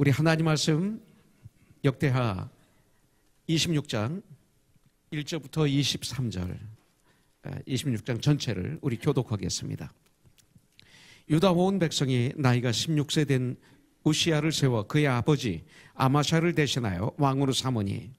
우리 하나님 말씀 역대하 26장 1절부터 23절 26장 전체를 우리 교독하겠습니다. 유다 온 백성이 나이가 16세 된 우시야를 세워 그의 아버지 아마샤를 대신하여 왕으로 삼으니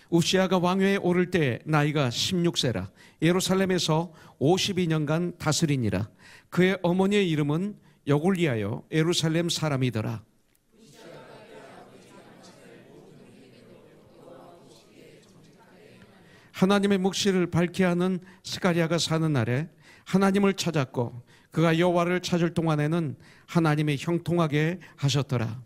우시야가 왕위에 오를 때 나이가 16세라 예루살렘에서 52년간 다스리니라. 그의 어머니의 이름은 여골리하여 예루살렘 사람이더라. 하나님의 묵시를 밝게 하는 스가랴가 사는 날에 하나님을 찾았고 그가 여호와를 찾을 동안에는 하나님이 형통하게 하셨더라.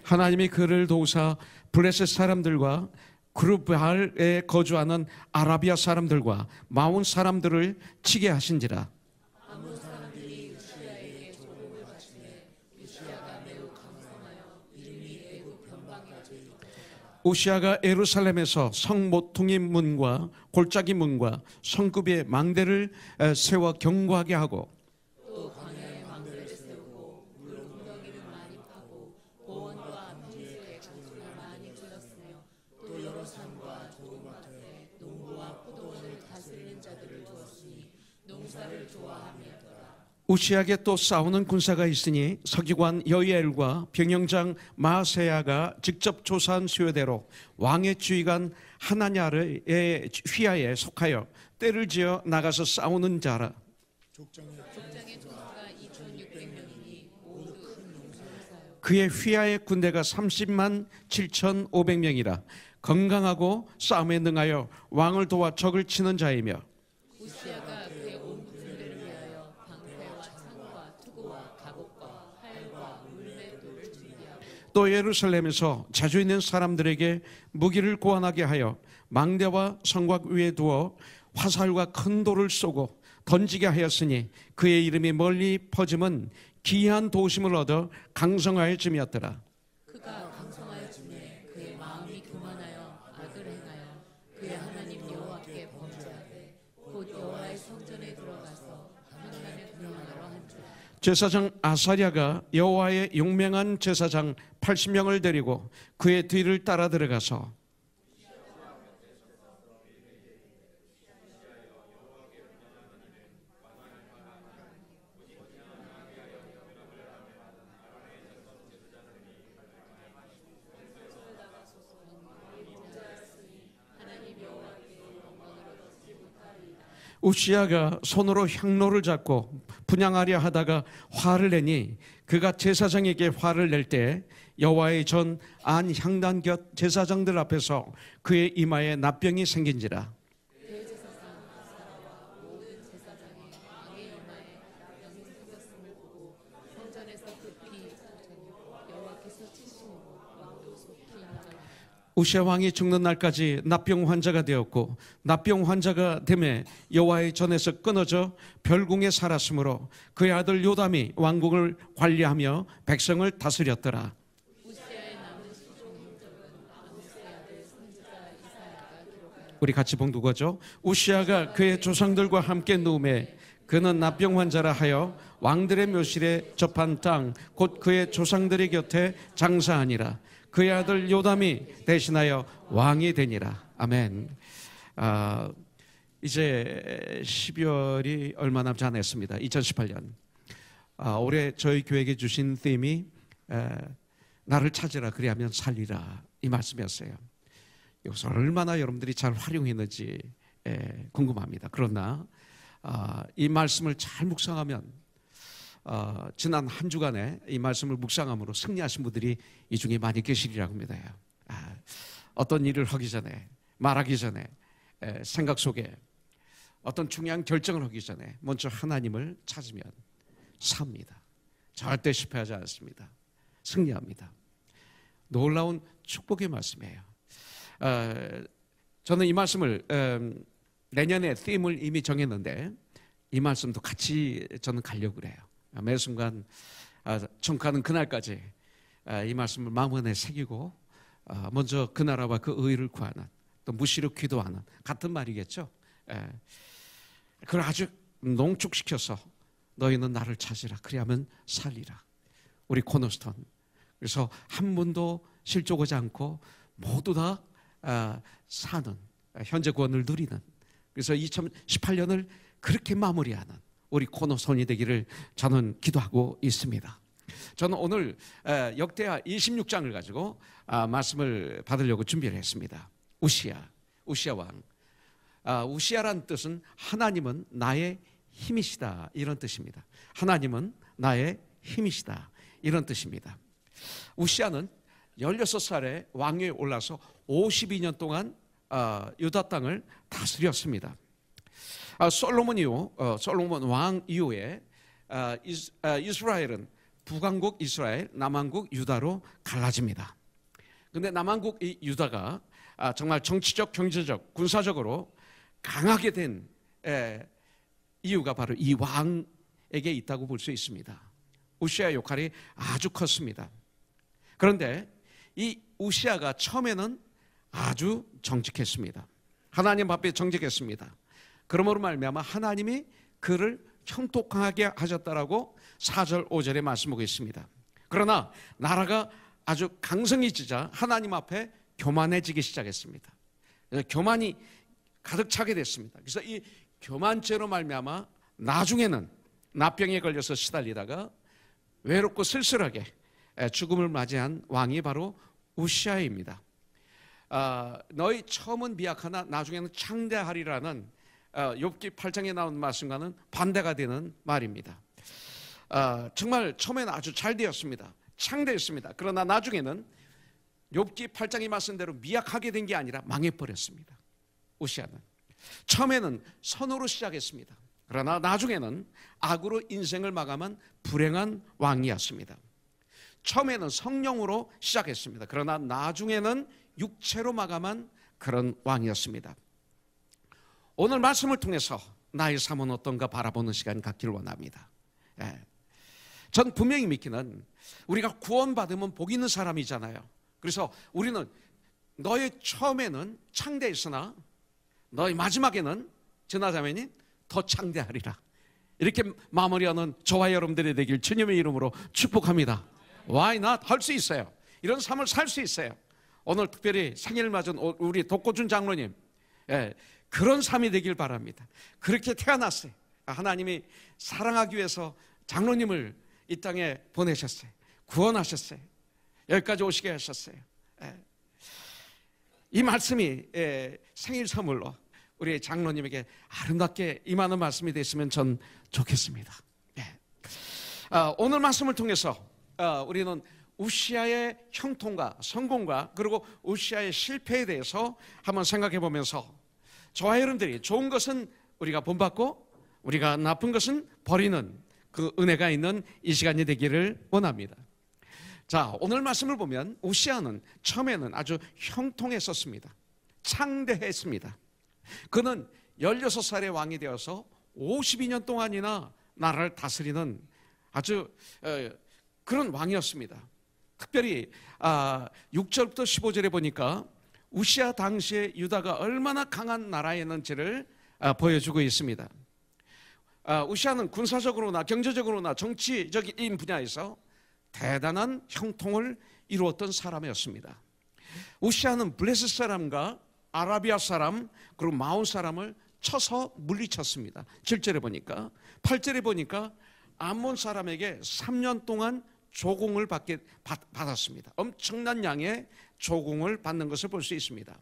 하나님이 그를 도우사 블레셋 사람들과 그룹발에 거주하는 아라비아 사람들과 마온 사람들을 치게 하신지라. 아몬 사람들이 우시야에게 조공을 바치매 우시야가 매우 강성하여 이름이 애굽 변방까지. 우시야가 예루살렘에서 성 모퉁이 문과 골짜기 문과 성급의 망대를 세워 경고하게 하고 또 광야에 망대를 세우고 물구덩이를 많이 파고 고원과 평지에 장수를 많이 찔렀으며 또 여러 산과 조그마트에 농부와 포도원을 다스리는 자들을 두었으니 농사를 좋아함이었더라. 우시야에게 또 싸우는 군사가 있으니 서기관 여이엘과 병영장 마세야가 직접 조사한 수요대로 왕의 주의관 하나냐의 휘하에 속하여 떼를 지어 나가서 싸우는 자라. 족장의 총수가 2,600명이니 모두 큰 용사를 사요. 그의 휘하의 군대가 30만 7,500명이라 건강하고 싸움에 능하여 왕을 도와 적을 치는 자이며 우시야가 그의 온 군대를 위하여 방패와 창과 투구와 갑옷과 활과 물맷돌을 준비하고 또 예루살렘에서 자주 있는 사람들에게 무기를 고안하게 하여 망대와 성곽 위에 두어 화살과 큰 돌을 쏘고 던지게 하였으니 그의 이름이 멀리 퍼짐은 기이한 도심을 얻어 강성하여짐이었더라. 그가 강성하여짐에 그의 마음이 교만하여 악을 행하여 그의 하나님 여호와께 범죄하되 곧 여호와의 성전에 들어가서 하나님의 구경하러 한지라. 제사장 아사랴가 여호와의 용맹한 제사장 80명을 데리고 그의 뒤를 따라 들어가서 우시야가 손으로 향로를 잡고 분향하려 하다가 화를 내니 그가 제사장에게 화를 낼 때 여호와의 전 안 향단 곁 제사장들 앞에서 그의 이마에 납병이 생긴지라. 대제사장 아사랴와 모든 제사장이 왕의 이마에 납병이 생겼음을 보고 성전에서 급히 쫓아내고 여호와께서 치시고 왕도 속히 인정하니 우시야 왕이 죽는 날까지 납병 환자가 되었고 납병 환자가 되매 여호와의 전에서 끊어져 별궁에 살았으므로 그의 아들 요담이 왕국을 관리하며 백성을 다스렸더라. 우시야의 남은 시종 행적은 아모스의 아들 선지자 이사야가 기록하여 우리 같이 봉독하죠. 우시야가 그의 조상들과 함께 누움에 그는 납병 환자라 하여 왕들의 묘실에 접한 땅 곧 그의 조상들의 곁에 장사하니라. 그의 아들 요담이 대신하여 왕이 되니라. 아멘. 이제 12월이 얼마 남지 않았습니다. 2018년. 올해 저희 교회에게 주신 팀이 나를 찾으라 그리하면 살리라 이 말씀이었어요. 이것을 얼마나 여러분들이 잘 활용했는지 궁금합니다. 그러나 이 말씀을 잘 묵상하면 지난 한 주간에 이 말씀을 묵상함으로 승리하신 분들이 이 중에 많이 계시리라고 믿어요. 어떤 일을 하기 전에 말하기 전에 생각 속에 어떤 중요한 결정을 하기 전에 먼저 하나님을 찾으면 삽니다. 절대 실패하지 않습니다. 승리합니다. 놀라운 축복의 말씀이에요. 저는 이 말씀을 내년에 팀을 이미 정했는데 이 말씀도 같이 저는 가려고 그래요. 매 순간 천가는 그날까지 이 말씀을 마음 안에 새기고 먼저 그 나라와 그 의를 구하는, 또 무시로 기도하는, 같은 말이겠죠. 그걸 아주 농축시켜서 너희는 나를 찾으라, 그리하면 살리라. 우리 코너스톤. 그래서 한 분도 실족하지 않고 모두 다 사는, 현재 구원을 누리는, 그래서 2018년을 그렇게 마무리하는 우리 코너스톤이 되기를 저는 기도하고 있습니다. 저는 오늘 역대하 26장을 가지고 말씀을 받으려고 준비를 했습니다. 우시아 왕. 우시아란 뜻은 하나님은 나의 힘이시다, 이런 뜻입니다. 하나님은 나의 힘이시다, 이런 뜻입니다. 우시아는 16살에 왕위에 올라서 52년 동안 유다 땅을 다스렸습니다. 솔로몬 왕 이후에 이스라엘은 북왕국 이스라엘, 남왕국 유다로 갈라집니다. 그런데 남왕국 유다가 정말 정치적, 경제적, 군사적으로 강하게 된 이유가 바로 이 왕에게 있다고 볼 수 있습니다. 우시아의 역할이 아주 컸습니다. 그런데 이 우시아가 처음에는 아주 정직했습니다. 하나님 앞에 정직했습니다. 그러므로 말미암아 하나님이 그를 형통하게 하셨다라고 4절 5절에 말씀하고 있습니다. 그러나 나라가 아주 강성해지자 하나님 앞에 교만해지기 시작했습니다. 교만이 가득 차게 됐습니다. 그래서 이 교만죄로 말미암아 나중에는 나병에 걸려서 시달리다가 외롭고 쓸쓸하게 죽음을 맞이한 왕이 바로 우시아입니다. 너희 처음은 미약하나 나중에는 창대하리라는 욥기 8장에 나온 말씀과는 반대가 되는 말입니다. 정말 처음에는 아주 잘 되었습니다. 창대했습니다. 그러나 나중에는 욥기 8장의 말씀대로 미약하게 된 게 아니라 망해버렸습니다. 우시아는 처음에는 선으로 시작했습니다. 그러나 나중에는 악으로 인생을 마감한 불행한 왕이었습니다. 처음에는 성령으로 시작했습니다. 그러나 나중에는 육체로 마감한 그런 왕이었습니다. 오늘 말씀을 통해서 나의 삶은 어떤가 바라보는 시간 갖기를 원합니다. 전 분명히 믿기는 우리가 구원받으면 복 있는 사람이잖아요. 그래서 우리는 너의 처음에는 창대했으나 너의 마지막에는 지나자매니 더 창대하리라, 이렇게 마무리하는 저와 여러분들이 되길 주님의 이름으로 축복합니다. Why not? 할 수 있어요. 이런 삶을 살 수 있어요. 오늘 특별히 생일 맞은 우리 독고준 장로님, 그런 삶이 되길 바랍니다. 그렇게 태어났어요. 하나님이 사랑하기 위해서 장로님을 이 땅에 보내셨어요. 구원하셨어요. 여기까지 오시게 하셨어요. 이 말씀이 생일 선물로 우리 장로님에게 아름답게 임하는 말씀이 됐으면 전 좋겠습니다. 오늘 말씀을 통해서 우리는 우시아의 형통과 성공과 그리고 우시아의 실패에 대해서 한번 생각해 보면서 저와 여러분들이 좋은 것은 우리가 본받고 우리가 나쁜 것은 버리는 그 은혜가 있는 이 시간이 되기를 원합니다. 자, 오늘 말씀을 보면 우시아는 처음에는 아주 형통했었습니다. 창대했습니다. 그는 16살의 왕이 되어서 52년 동안이나 나라를 다스리는 아주 그런 왕이었습니다. 특별히 6절부터 15절에 보니까 우시아 당시에 유다가 얼마나 강한 나라였는지를 보여주고 있습니다. 우시아는 군사적으로나 경제적으로나 정치적인 분야에서 대단한 형통을 이루었던 사람이었습니다. 우시아는 블레셋 사람과 아라비아 사람 그리고 마온 사람을 쳐서 물리쳤습니다. 7절에 보니까. 8절에 보니까 암몬 사람에게 3년 동안 조공을 받았습니다. 엄청난 양의 조공을 받는 것을 볼 수 있습니다.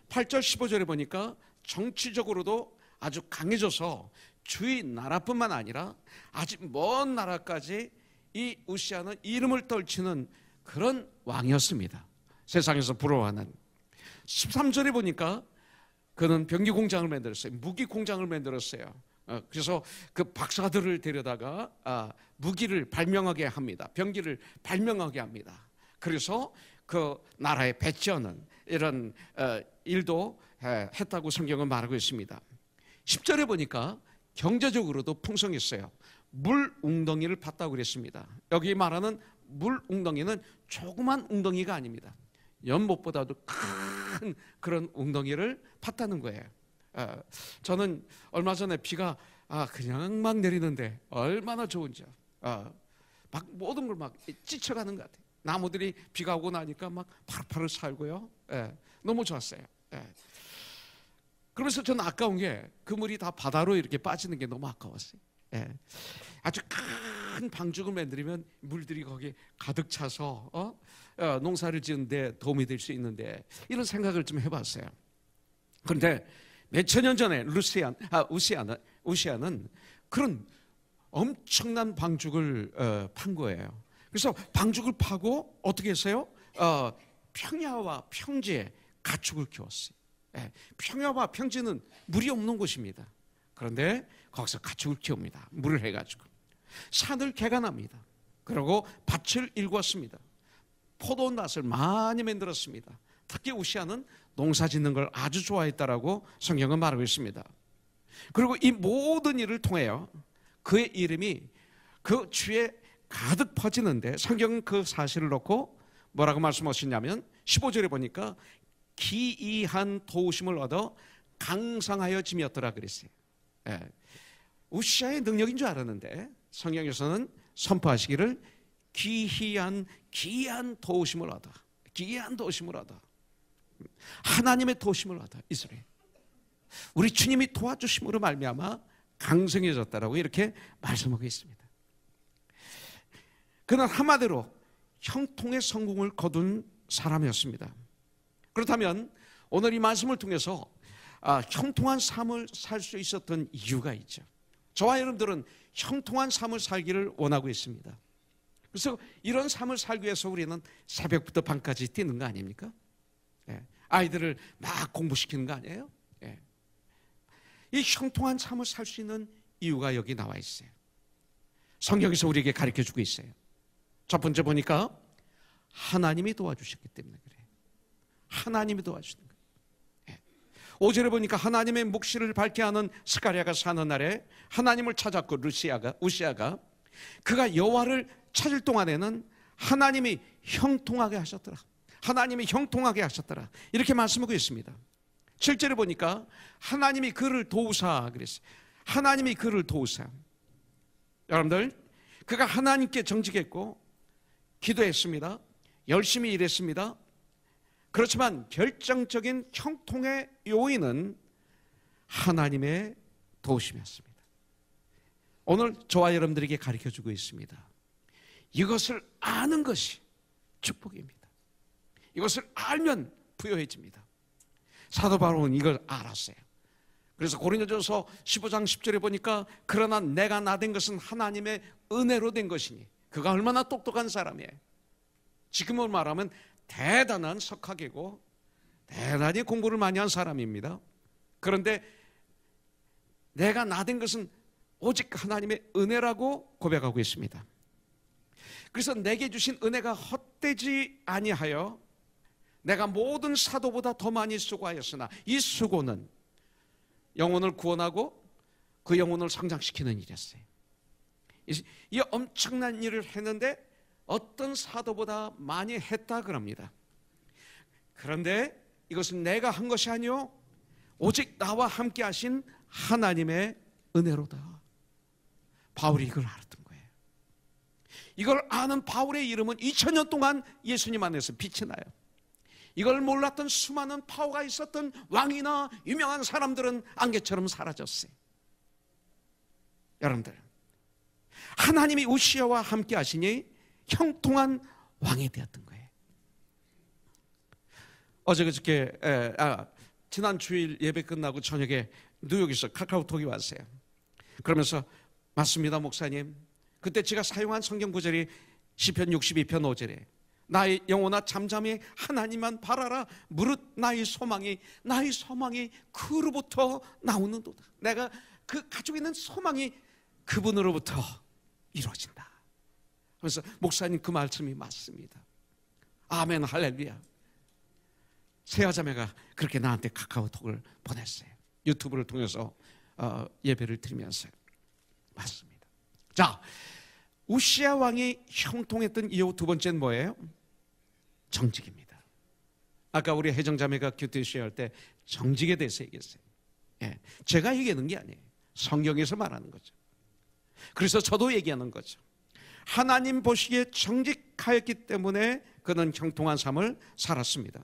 8절 15절에 보니까 정치적으로도 아주 강해져서 주위 나라뿐만 아니라 아직 먼 나라까지 이 우시아는 이름을 떨치는 그런 왕이었습니다. 세상에서 부러워하는. 13절에 보니까 그는 병기 공장을 만들었어요. 무기 공장을 만들었어요. 그래서 그 박사들을 데려다가 무기를 발명하게 합니다. 병기를 발명하게 합니다. 그래서 그 나라에 배치하는 이런 일도 했다고 성경은 말하고 있습니다. 10절에 보니까 경제적으로도 풍성했어요. 물 웅덩이를 팠다고 그랬습니다. 여기 말하는 물 웅덩이는 조그만 웅덩이가 아닙니다. 연못보다도 큰 그런 웅덩이를 팠다는 거예요. 저는 얼마 전에 비가 그냥 막 내리는데 얼마나 좋은지, 막 모든 걸 막 찢어가는 것 같아요. 나무들이 비가 오고 나니까 막 파릇파릇 살고요. 너무 좋았어요. 그러면서 저는 아까운 게 그 물이 다 바다로 이렇게 빠지는 게 너무 아까웠어요. 아주 큰 방죽을 만들면 물들이 거기 가득 차서 농사를 지는데 도움이 될 수 있는데, 이런 생각을 좀 해봤어요. 그런데 몇천 년 전에 우시아는 그런 엄청난 방죽을 판 거예요. 그래서 방죽을 파고 어떻게 했어요? 평야와 평지에 가축을 키웠어요. 평야와 평지는 물이 없는 곳입니다. 그런데 거기서 가축을 키웁니다. 물을 해가지고 산을 개간합니다. 그리고 밭을 일궜습니다. 포도낫을 많이 만들었습니다. 특히 우시아는 농사 짓는 걸 아주 좋아했다라고 성경은 말하고 있습니다. 그리고 이 모든 일을 통하여 그의 이름이 그 주에 가득 퍼지는데, 성경은 그 사실을 놓고 뭐라고 말씀하셨냐면 15절에 보니까 기이한 도우심을 얻어 강성하여 짐이었더라 그랬어요. 우시아의 능력인 줄 알았는데 성경에서는 선포하시기를 귀한 도우심을 얻어, 귀한 도우심을 얻어, 하나님의 도우심을 얻어 이스라엘, 우리 주님이 도와주심으로 말미암아 강성해졌다라고 이렇게 말씀하고 있습니다. 그는 한마디로 형통의 성공을 거둔 사람이었습니다. 그렇다면 오늘 이 말씀을 통해서 형통한 삶을 살 수 있었던 이유가 있죠. 저와 여러분들은 형통한 삶을 살기를 원하고 있습니다. 그래서 이런 삶을 살기 위해서 우리는 새벽부터 밤까지 뛰는 거 아닙니까? 아이들을 막 공부시키는 거 아니에요? 이 형통한 삶을 살 수 있는 이유가 여기 나와 있어요. 성경에서 우리에게 가르쳐주고 있어요. 첫 번째 보니까 하나님이 도와주셨기 때문에 그래요. 하나님이 도와주는 거예요. 5절에 보니까 하나님의 묵시를 밝게 하는 스가랴가 사는 날에 하나님을 찾았고 우시아가 그가 여호와를 찾을 동안에는 하나님이 형통하게 하셨더라. 하나님이 형통하게 하셨더라. 이렇게 말씀하고 있습니다. 7절에 보니까 하나님이 그를 도우사 그랬어요. 하나님이 그를 도우사. 여러분들, 그가 하나님께 정직했고 기도했습니다. 열심히 일했습니다. 그렇지만 결정적인 형통의 요인은 하나님의 도우심이었습니다. 오늘 저와 여러분들에게 가르쳐주고 있습니다. 이것을 아는 것이 축복입니다. 이것을 알면 부요해집니다. 사도 바울은 이걸 알았어요. 그래서 고린도전서 15장 10절에 보니까 그러나 내가 나된 것은 하나님의 은혜로 된 것이니, 그가 얼마나 똑똑한 사람이에요. 지금으로 말하면 대단한 석학이고 대단히 공부를 많이 한 사람입니다. 그런데 내가 나된 것은 오직 하나님의 은혜라고 고백하고 있습니다. 그래서 내게 주신 은혜가 헛되지 아니하여 내가 모든 사도보다 더 많이 수고하였으나 이 수고는 영혼을 구원하고 그 영혼을 성장시키는 일이었어요. 이 엄청난 일을 했는데 어떤 사도보다 많이 했다 그럽니다. 그런데 이것은 내가 한 것이 아니요 오직 나와 함께 하신 하나님의 은혜로다. 바울이 이걸 알았던 거예요. 이걸 아는 바울의 이름은 2000년 동안 예수님 안에서 빛이 나요. 이걸 몰랐던 수많은 파워가 있었던 왕이나 유명한 사람들은 안개처럼 사라졌어요. 여러분들, 하나님이 우시아와 함께 하시니 형통한 왕이 되었던 거예요. 그저께 지난 주일 예배 끝나고 저녁에 뉴욕에서 카카오톡이 왔어요. 그러면서 맞습니다 목사님, 그때 제가 사용한 성경 구절이 시편 62편 5절에 나의 영혼아 잠잠히 하나님만 바라라. 무릇 나의 소망이 그로부터 나오는도다. 내가 가지고 있는 소망이 그분으로부터 이루어진다. 그래서 목사님 그 말씀이 맞습니다. 아멘 할렐루야. 새아자매가 그렇게 나한테 카카오톡을 보냈어요. 유튜브를 통해서 예배를 드리면서 맞습니다. 자, 우시야 왕이 형통했던 이유 두 번째는 뭐예요? 정직입니다. 아까 우리 혜정자매가 큐티시 할 때 정직에 대해서 얘기했어요. 예, 제가 얘기하는 게 아니에요. 성경에서 말하는 거죠. 그래서 저도 얘기하는 거죠. 하나님 보시기에 정직하였기 때문에 그는 형통한 삶을 살았습니다.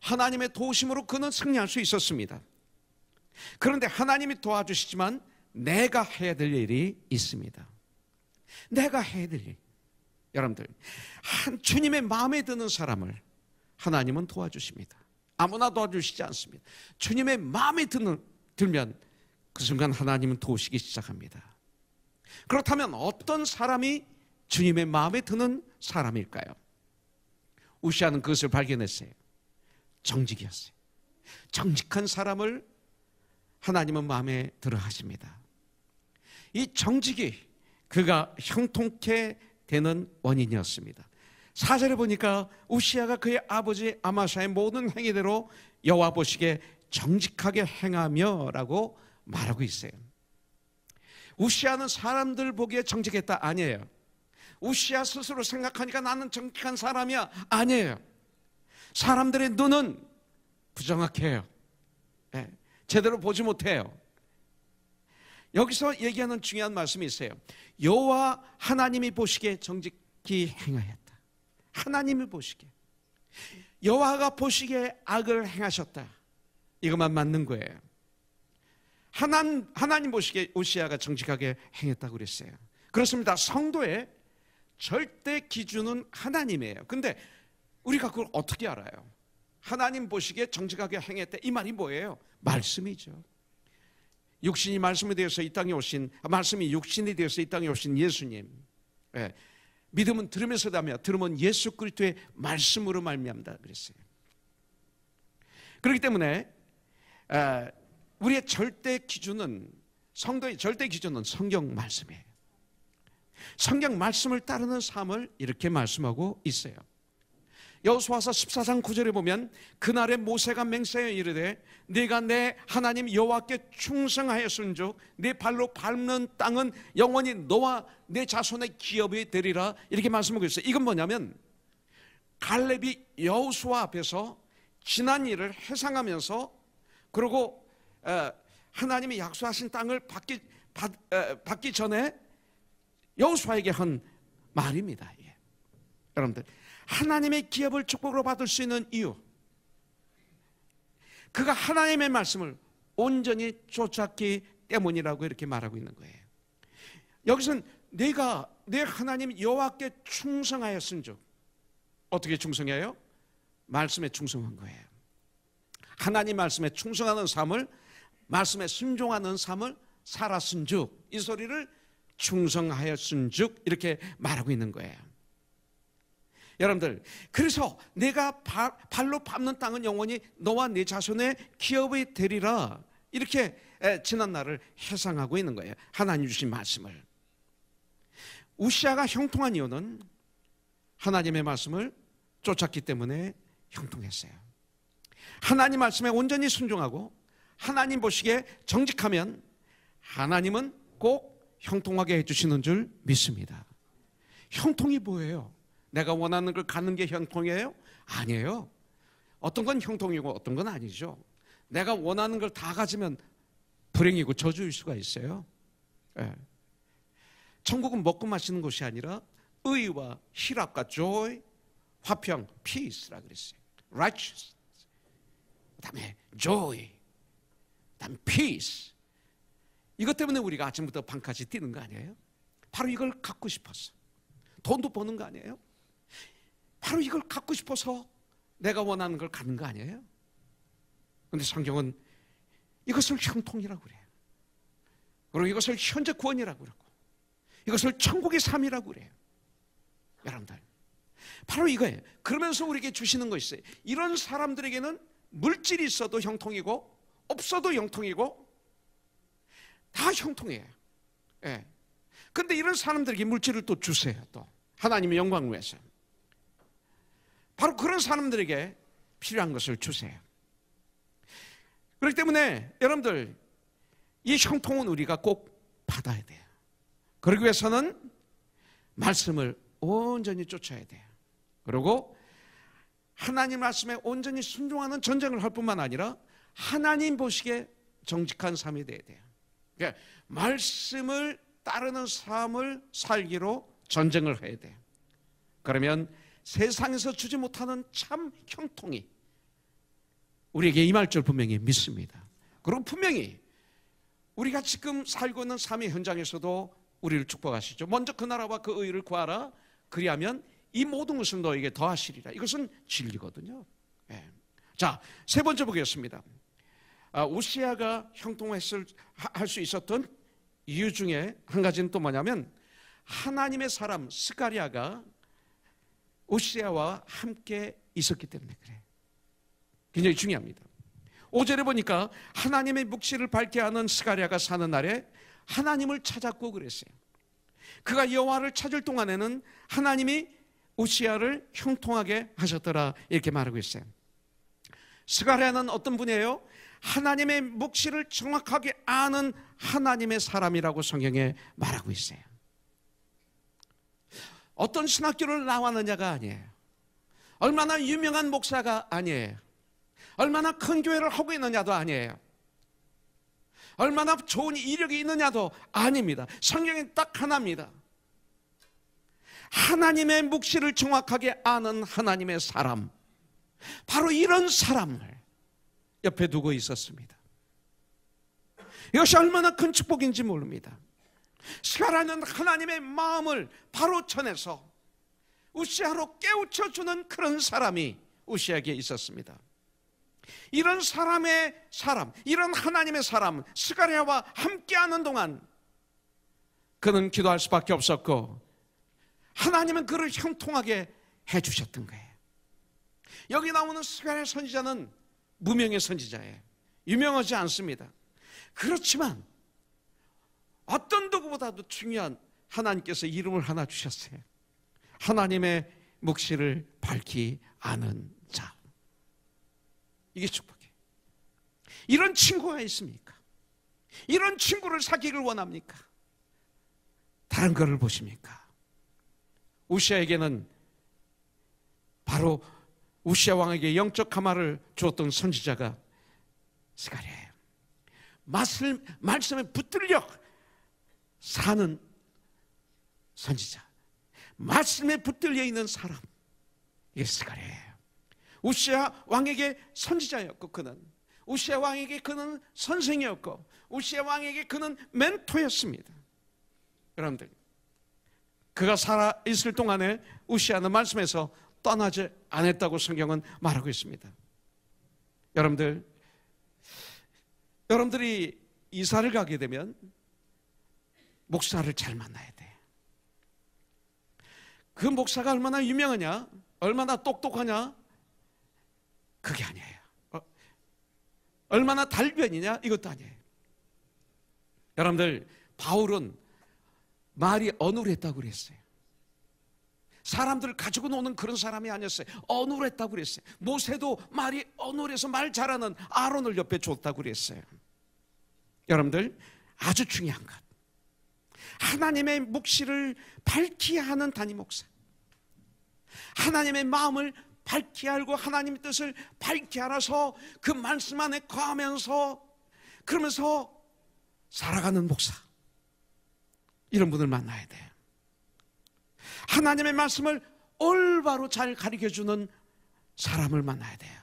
하나님의 도우심으로 그는 승리할 수 있었습니다. 그런데 하나님이 도와주시지만 내가 해야 될 일이 있습니다. 내가 해야 될 일. 여러분들, 주님의 마음에 드는 사람을 하나님은 도와주십니다. 아무나 도와주시지 않습니다. 주님의 마음에 들면 그 순간 하나님은 도우시기 시작합니다. 그렇다면 어떤 사람이 주님의 마음에 드는 사람일까요? 우시아는 그것을 발견했어요. 정직이었어요. 정직한 사람을 하나님은 마음에 들어 하십니다. 이 정직이 그가 형통케 되는 원인이었습니다. 4절에 보니까 우시아가 그의 아버지 아마샤의 모든 행위대로 여호와 보시기에 정직하게 행하며 라고 말하고 있어요. 우시아는 사람들 보기에 정직했다? 아니에요. 우시아 스스로 생각하니까 나는 정직한 사람이야? 아니에요. 사람들의 눈은 부정확해요. 네, 제대로 보지 못해요. 여기서 얘기하는 중요한 말씀이 있어요. 여호와 하나님이 보시기에 정직히 행하였다. 하나님이 보시기에, 여호와가 보시기에 악을 행하셨다. 이것만 맞는 거예요. 하나님 보시기에 우시아가 정직하게 행했다고 그랬어요. 그렇습니다. 성도의 절대 기준은 하나님이에요. 근데 우리가 그걸 어떻게 알아요? 하나님 보시기에 정직하게 행했다. 이 말이 뭐예요? 말씀이죠. 육신이 말씀이 되어서 이 땅에 오신, 말씀이 육신이 되어서 이 땅에 오신 예수님. 예. 믿음은 들으면서 다며 들으면 예수 그리스도의 말씀으로 말미암다 그랬어요. 그렇기 때문에 우리의 절대 기준은, 성도의 절대 기준은 성경 말씀이에요. 성경 말씀을 따르는 삶을 이렇게 말씀하고 있어요. 여호수아서 14장 9절에 보면 그날에 모세가 맹세하여 이르되 네가 내 하나님 여호와께 충성하였은즉 네 발로 밟는 땅은 영원히 너와 내 자손의 기업이 되리라, 이렇게 말씀하고 있어요. 이건 뭐냐면 갈렙이 여호수아 앞에서 지난 일을 회상하면서, 그리고 하나님이 약속하신 땅을 받기 전에 여호수아에게 한 말입니다. 여러분들, 하나님의 기업을 축복으로 받을 수 있는 이유, 그가 하나님의 말씀을 온전히 쫓았기 때문이라고 이렇게 말하고 있는 거예요. 여기서는 내가 내 하나님 여호와께 충성하였은즉, 어떻게 충성해요? 말씀에 충성한 거예요. 하나님 말씀에 충성하는 삶을, 말씀에 순종하는 삶을 살았은즉, 이 소리를 충성하였은즉 이렇게 말하고 있는 거예요. 여러분들, 그래서 내가 발로 밟는 땅은 영원히 너와 네 자손의 기업이 되리라, 이렇게 지난 날을 회상하고 있는 거예요. 하나님 주신 말씀을. 우시아가 형통한 이유는 하나님의 말씀을 쫓았기 때문에 형통했어요. 하나님 말씀에 온전히 순종하고 하나님 보시기에 정직하면 하나님은 꼭 형통하게 해주시는 줄 믿습니다. 형통이 뭐예요? 내가 원하는 걸 갖는 게 형통이에요? 아니에요. 어떤 건 형통이고 어떤 건 아니죠. 내가 원하는 걸 다 가지면 불행이고 저주일 수가 있어요. 네. 천국은 먹고 마시는 곳이 아니라 의와 희락과 joy, 화평, peace라 그랬어요. righteousness, 그다음에 joy, 그다음에 peace. 이것 때문에 우리가 아침부터 밤까지 뛰는 거 아니에요? 바로 이걸 갖고 싶어서. 돈도 버는 거 아니에요? 바로 이걸 갖고 싶어서 내가 원하는 걸 갖는 거 아니에요? 그런데 성경은 이것을 형통이라고 그래요. 그리고 이것을 현재 구원이라고 그러고, 이것을 천국의 삶이라고 그래요. 여러분들, 바로 이거예요. 그러면서 우리에게 주시는 거 있어요. 이런 사람들에게는 물질이 있어도 형통이고 없어도 형통이고 다 형통이에요. 예. 근데 이런 사람들에게 물질을 또 주세요. 또 하나님의 영광을 위해서. 바로 그런 사람들에게 필요한 것을 주세요. 그렇기 때문에 여러분들, 이 형통은 우리가 꼭 받아야 돼요. 그러기 위해서는 말씀을 온전히 쫓아야 돼요. 그리고 하나님 말씀에 온전히 순종하는 전쟁을 할 뿐만 아니라 하나님 보시기에 정직한 삶이 돼야 돼요. 그러니까 말씀을 따르는 삶을 살기로 전쟁을 해야 돼요. 그러면 세상에서 주지 못하는 참 형통이 우리에게 임할 줄 분명히 믿습니다. 그리고 분명히 우리가 지금 살고 있는 삶의 현장에서도 우리를 축복하시죠. 먼저 그 나라와 그 의를 구하라. 그리하면 이 모든 것을 너에게 더하시리라. 이것은 진리거든요. 네. 자, 세 번째 보겠습니다. 우시야가 형통했을 할 수 있었던 이유 중에 한 가지는 또 뭐냐면 하나님의 사람 스가랴가 우시야와 함께 있었기 때문에 그래요. 굉장히 중요합니다. 5절에 보니까 하나님의 묵시를 밝게 하는 스가랴가 사는 날에 하나님을 찾았고 그랬어요. 그가 여호와를 찾을 동안에는 하나님이 우시야를 형통하게 하셨더라 이렇게 말하고 있어요. 스가랴는 어떤 분이에요? 하나님의 묵시를 정확하게 아는 하나님의 사람이라고 성경에 말하고 있어요. 어떤 신학교를 나왔느냐가 아니에요. 얼마나 유명한 목사가 아니에요. 얼마나 큰 교회를 하고 있느냐도 아니에요. 얼마나 좋은 이력이 있느냐도 아닙니다. 성경은 딱 하나입니다. 하나님의 묵시를 정확하게 아는 하나님의 사람, 바로 이런 사람을 옆에 두고 있었습니다. 이것이 얼마나 큰 축복인지 모릅니다. 스가랴는 하나님의 마음을 바로 전해서 우시야로 깨우쳐주는 그런 사람이 우시야에게 있었습니다. 이런 사람의 사람, 이런 하나님의 사람 스가랴와 함께하는 동안 그는 기도할 수밖에 없었고 하나님은 그를 형통하게 해주셨던 거예요. 여기 나오는 스가랴 선지자는 무명의 선지자예요. 유명하지 않습니다. 그렇지만 어떤 누구보다도 중요한 하나님께서 이름을 하나 주셨어요. 하나님의 묵시를 밝히 아는 자. 이게 축복이에요. 이런 친구가 있습니까? 이런 친구를 사귀기를 원합니까? 다른 거를 보십니까? 우시야에게는 바로 우시야 왕에게 영적 가마를 주었던 선지자가 스가랴예요. 말씀에 붙들려 사는 선지자, 말씀에 붙들려 있는 사람, 이게 스가랴예요. 우시야 왕에게 선지자였고 그는 우시야 왕에게 그는 선생이었고 우시야 왕에게 그는 멘토였습니다. 여러분들, 그가 살아있을 동안에 우시야는 말씀에서 떠나지 않았다고 성경은 말하고 있습니다. 여러분들이 이사를 가게 되면 목사를 잘 만나야 돼. 그 목사가 얼마나 유명하냐, 얼마나 똑똑하냐, 그게 아니에요. 얼마나 달변이냐, 이것도 아니에요. 여러분들, 바울은 말이 어눌했다고 그랬어요. 사람들을 가지고 노는 그런 사람이 아니었어요. 어눌했다고 그랬어요. 모세도 말이 어눌해서 말 잘하는 아론을 옆에 줬다고 그랬어요. 여러분들, 아주 중요한 것, 하나님의 묵시를 밝히 하는 담임 목사, 하나님의 마음을 밝히 알고 하나님의 뜻을 밝히 알아서 그 말씀 안에 거하면서 그러면서 살아가는 목사, 이런 분을 만나야 돼요. 하나님의 말씀을 올바로 잘 가르쳐주는 사람을 만나야 돼요.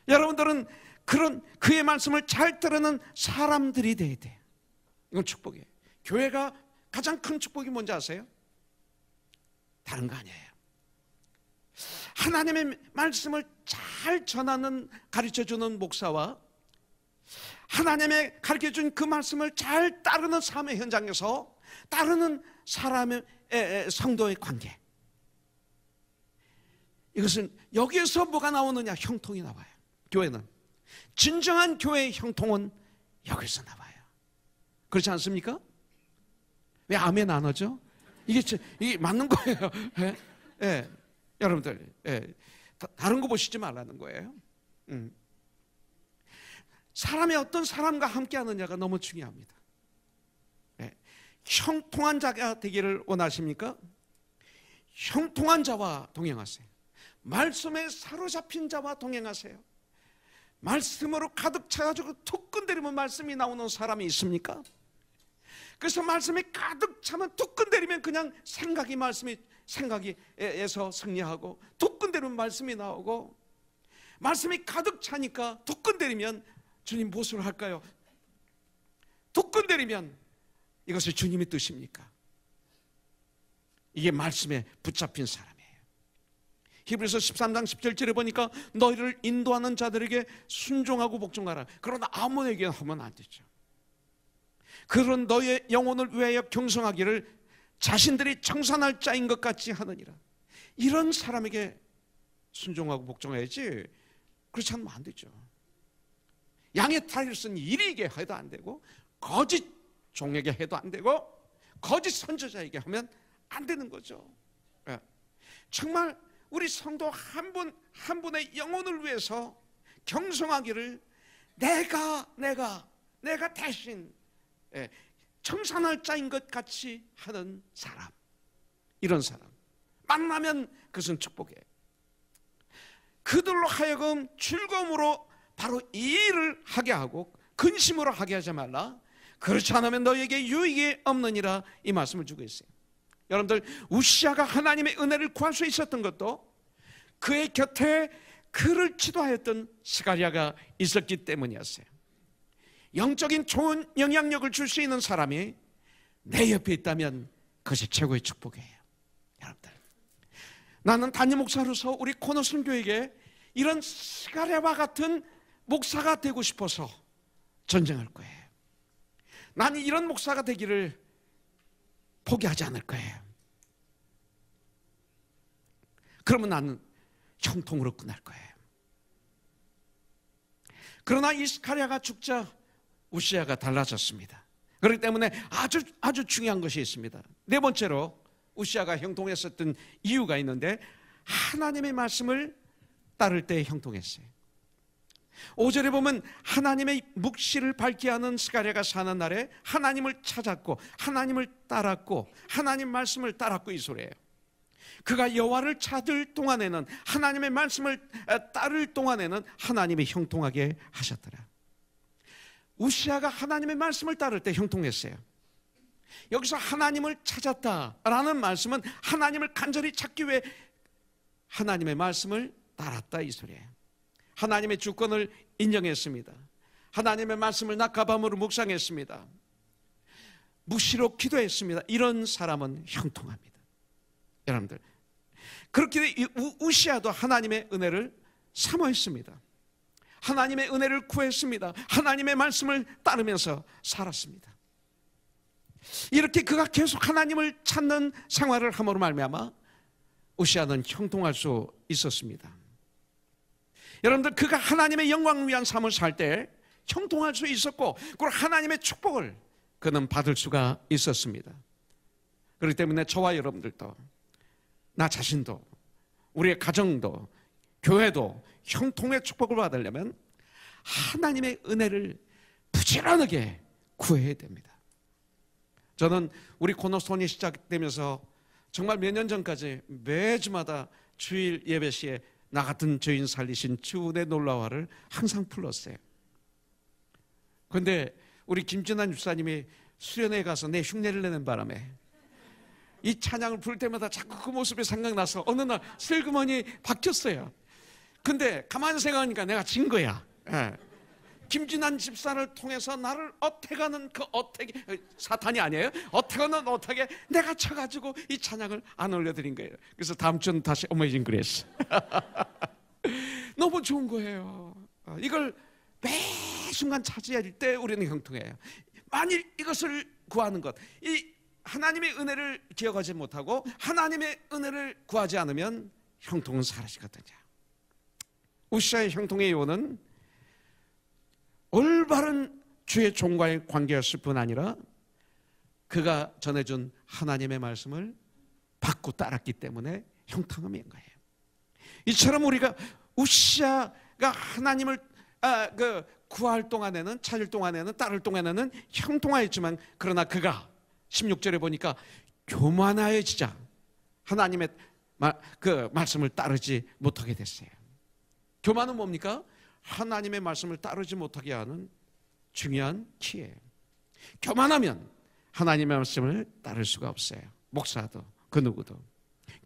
여러분들은 그런 그의 말씀을 잘 따르는 사람들이 돼야 돼요. 이건 축복이에요. 교회가 가장 큰 축복이 뭔지 아세요? 다른 거 아니에요. 하나님의 말씀을 잘 전하는, 가르쳐주는 목사와 하나님의 가르쳐준 그 말씀을 잘 따르는 삶의 현장에서 따르는 사람의 성도의 관계, 이것은 여기에서 뭐가 나오느냐? 형통이 나와요. 교회는, 진정한 교회의 형통은 여기서 나와요. 그렇지 않습니까? 왜 아멘 안 하죠? 이게 맞는 거예요. 예? 예. 여러분들, 예. 다른 거 보시지 말라는 거예요. 사람이 어떤 사람과 함께 하느냐가 너무 중요합니다. 예. 형통한 자가 되기를 원하십니까? 형통한 자와 동행하세요. 말씀에 사로잡힌 자와 동행하세요. 말씀으로 가득 차가지고 툭 건드리면 말씀이 나오는 사람이 있습니까? 그래서 말씀이 가득 차면 툭 건드리면 그냥 생각에서 승리하고, 툭 건드리면 말씀이 나오고, 말씀이 가득 차니까 툭 건드리면 주님 무엇을 할까요? 툭 건드리면 이것이 주님의 뜻입니까? 이게 말씀에 붙잡힌 사람이에요. 히브리서 13장 17절에 보니까 너희를 인도하는 자들에게 순종하고 복종하라. 그러나 아무에게 하면 안 되죠. 그런 너의 영혼을 위하여 경성하기를 자신들이 청산할 자인 것 같이 하느니라. 이런 사람에게 순종하고 복종해야지, 그렇지 않으면 안 되죠. 양의 탈을 쓴 이리에게 해도 안 되고, 거짓 종에게 해도 안 되고, 거짓 선지자에게 하면 안 되는 거죠. 정말 우리 성도 한 분 한 분의 영혼을 위해서 경성하기를 내가 대신 청산할 자인 것 같이 하는 사람, 이런 사람 만나면 그것은 축복이에요. 그들로 하여금 즐거움으로 바로 이 일을 하게 하고 근심으로 하게 하지 말라. 그렇지 않으면 너에게 유익이 없느니라, 이 말씀을 주고 있어요. 여러분들, 우시아가 하나님의 은혜를 구할 수 있었던 것도 그의 곁에 그를 지도하였던 스가랴가 있었기 때문이었어요. 영적인 좋은 영향력을 줄 수 있는 사람이 내 옆에 있다면 그것이 최고의 축복이에요. 여러분들, 나는 담임 목사로서 우리 코너슨 교회에 이런 스가랴와 같은 목사가 되고 싶어서 전쟁할 거예요. 나는 이런 목사가 되기를 포기하지 않을 거예요. 그러면 나는 형통으로 끝날 거예요. 그러나 이 스가랴가 죽자 우시아가 달라졌습니다. 그렇기 때문에 아주 중요한 것이 있습니다. 네 번째로 우시아가 형통했었던 이유가 있는데, 하나님의 말씀을 따를 때 형통했어요. 5절에 보면 하나님의 묵시를 밝게 하는 스가랴가 사는 날에 하나님을 찾았고 하나님을 따랐고 하나님 말씀을 따랐고, 이 소리예요. 그가 여호와를 찾을 동안에는, 하나님의 말씀을 따를 동안에는 하나님이 형통하게 하셨더라. 우시아가 하나님의 말씀을 따를 때 형통했어요. 여기서 하나님을 찾았다라는 말씀은 하나님을 간절히 찾기 위해 하나님의 말씀을 따랐다, 이 소리예요. 하나님의 주권을 인정했습니다. 하나님의 말씀을 낮과 밤으로 묵상했습니다. 묵시로 기도했습니다. 이런 사람은 형통합니다. 여러분들, 그렇게 우시아도 하나님의 은혜를 사모했습니다. 하나님의 은혜를 구했습니다. 하나님의 말씀을 따르면서 살았습니다. 이렇게 그가 계속 하나님을 찾는 생활을 함으로 말미암아 우시아는 형통할 수 있었습니다. 여러분들, 그가 하나님의 영광을 위한 삶을 살 때 형통할 수 있었고, 그리고 하나님의 축복을 그는 받을 수가 있었습니다. 그렇기 때문에 저와 여러분들도, 나 자신도, 우리의 가정도, 교회도 형통의 축복을 받으려면 하나님의 은혜를 부지런하게 구해야 됩니다. 저는 우리 코너스톤이 시작되면서 정말 몇 년 전까지 매주마다 주일 예배 시에 나 같은 죄인 살리신 주의 놀라워를 항상 불렀어요. 그런데 우리 김진환 집사님이 수련회에 가서 내 흉내를 내는 바람에 이 찬양을 부를 때마다 자꾸 그 모습이 생각나서 어느 날 슬그머니 바뀌었어요. 근데 가만히 생각하니까 내가 진 거야. 김진환 집사를 통해서 나를 어택하는 그 어택이 사탄이 아니에요? 어택하는 어택에 내가 쳐가지고 이 찬양을 안 올려드린 거예요. 그래서 다음 주는 다시 어메이징 그레이스. 너무 좋은 거예요. 이걸 매 순간 차지할 때 우리는 형통해요. 만일 이것을 구하는 것, 이 하나님의 은혜를 기억하지 못하고 하나님의 은혜를 구하지 않으면 형통은 사라지거든요. 우시아의 형통의 요원은 올바른 주의 종과의 관계였을 뿐 아니라 그가 전해준 하나님의 말씀을 받고 따랐기 때문에 형통함인 거예요. 이처럼 우리가 우시아가 하나님을 구할 동안에는, 찾을 동안에는, 따를 동안에는 형통하였지만, 그러나 그가 16절에 보니까 교만해지자 하나님의 그 말씀을 따르지 못하게 됐어요. 교만은 뭡니까? 하나님의 말씀을 따르지 못하게 하는 중요한 키예요. 교만하면 하나님의 말씀을 따를 수가 없어요. 목사도 그 누구도.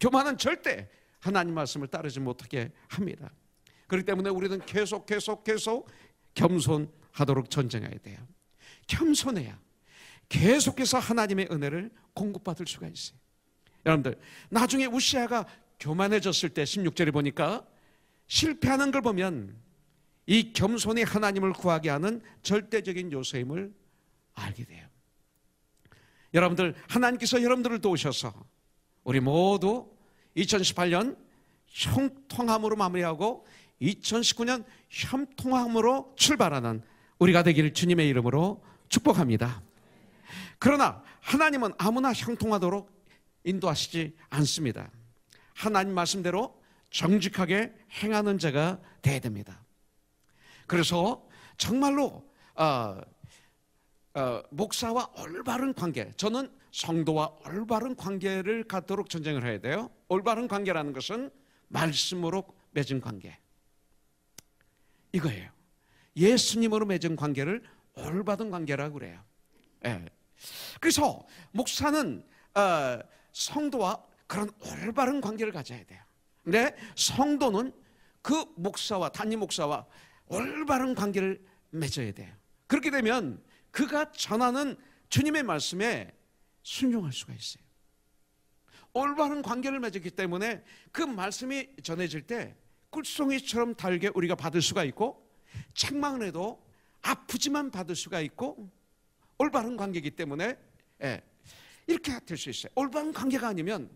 교만은 절대 하나님 말씀을 따르지 못하게 합니다. 그렇기 때문에 우리는 계속 겸손하도록 전쟁해야 돼요. 겸손해야 계속해서 하나님의 은혜를 공급받을 수가 있어요. 여러분들, 나중에 우시아가 교만해졌을 때 16절에 보니까 실패하는 걸 보면 이 겸손이 하나님을 구하게 하는 절대적인 요소임을 알게 돼요. 여러분들, 하나님께서 여러분들을 도우셔서 우리 모두 2018년 형통함으로 마무리하고 2019년 형통함으로 출발하는 우리가 되기를 주님의 이름으로 축복합니다. 그러나 하나님은 아무나 형통하도록 인도하시지 않습니다. 하나님 말씀대로 정직하게 행하는 자가 돼야 됩니다. 그래서 정말로 목사와 올바른 관계, 저는 성도와 올바른 관계를 갖도록 전쟁을 해야 돼요. 올바른 관계라는 것은 말씀으로 맺은 관계, 이거예요. 예수님으로 맺은 관계를 올바른 관계라고 그래요. 예. 그래서 목사는 성도와 그런 올바른 관계를 가져야 돼요. 근데 성도는 그 목사와, 담임 목사와 올바른 관계를 맺어야 돼요. 그렇게 되면 그가 전하는 주님의 말씀에 순종할 수가 있어요. 올바른 관계를 맺었기 때문에 그 말씀이 전해질 때 꿀송이처럼 달게 우리가 받을 수가 있고, 책망을 해도 아프지만 받을 수가 있고, 올바른 관계이기 때문에 이렇게 될 수 있어요. 올바른 관계가 아니면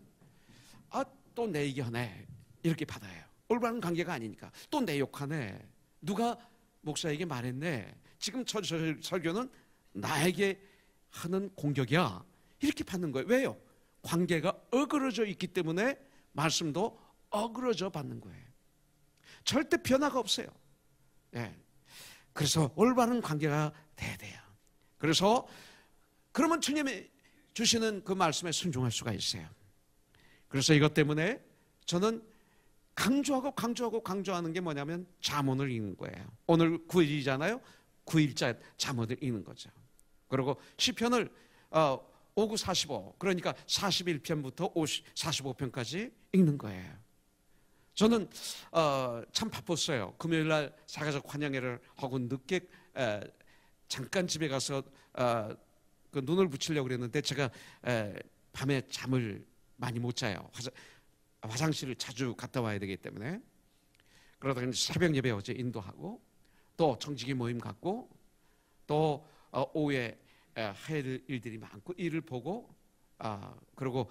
또 내 얘기하네 이렇게 받아요. 올바른 관계가 아니니까 또 내 욕하네, 누가 목사에게 말했네, 지금 저 설교는 나에게 하는 공격이야, 이렇게 받는 거예요. 왜요? 관계가 어그러져 있기 때문에 말씀도 어그러져 받는 거예요. 절대 변화가 없어요. 그래서 올바른 관계가 돼야 돼요. 그래서 그러면 주님이 주시는 그 말씀에 순종할 수가 있어요. 그래서 이것 때문에 저는 강조하는 게 뭐냐면 잠언을 읽는 거예요. 오늘 9일이잖아요. 9일자 잠언을 읽는 거죠. 그리고 시편을 5, 9, 45, 그러니까 41편부터 45편까지 읽는 거예요. 저는 참 바빴어요. 금요일날 사가족 환영회를 하고 늦게 잠깐 집에 가서 그 눈을 붙이려고 그랬는데 제가 밤에 잠을 많이 못 자요. 화장실을 자주 갔다 와야 되기 때문에. 그러다가 새벽 예배 어제 인도하고, 또 정직이 모임 갖고, 또 오후에 해야 될 일들이 많고, 일을 보고 그리고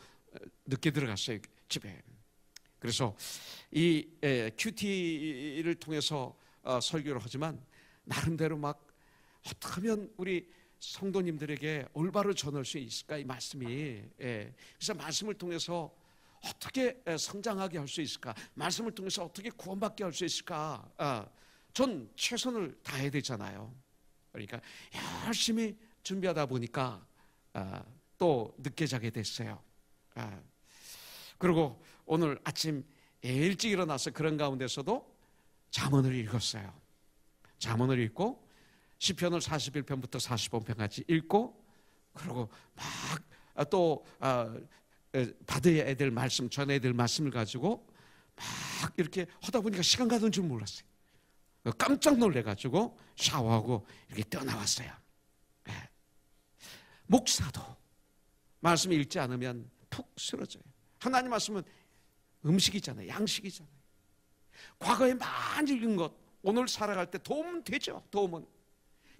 늦게 들어갔어요, 집에. 그래서 이 큐티를 통해서 설교를 하지만 나름대로 막 어떻게 하면 우리 성도님들에게 올바로 전할 수 있을까, 이 말씀이. 그래서 말씀을 통해서 어떻게 성장하게 할 수 있을까, 말씀을 통해서 어떻게 구원받게 할 수 있을까, 전 최선을 다해야 되잖아요. 그러니까 열심히 준비하다 보니까 또 늦게 자게 됐어요. 그리고 오늘 아침 일찍 일어나서 그런 가운데서도 잠언을 읽었어요. 잠언을 읽고 시편을 41편부터 45편까지 읽고, 그리고 막 또 받아야 될 말씀, 전해야 될 말씀을 가지고 막 이렇게 하다 보니까 시간 가는 줄 몰랐어요. 깜짝 놀래가지고 샤워하고 이렇게 떠나왔어요. 목사도 말씀 읽지 않으면 푹 쓰러져요. 하나님 말씀은 음식이잖아요. 양식이잖아요. 과거에 많이 읽은 것 오늘 살아갈 때 도움은 되죠. 도움은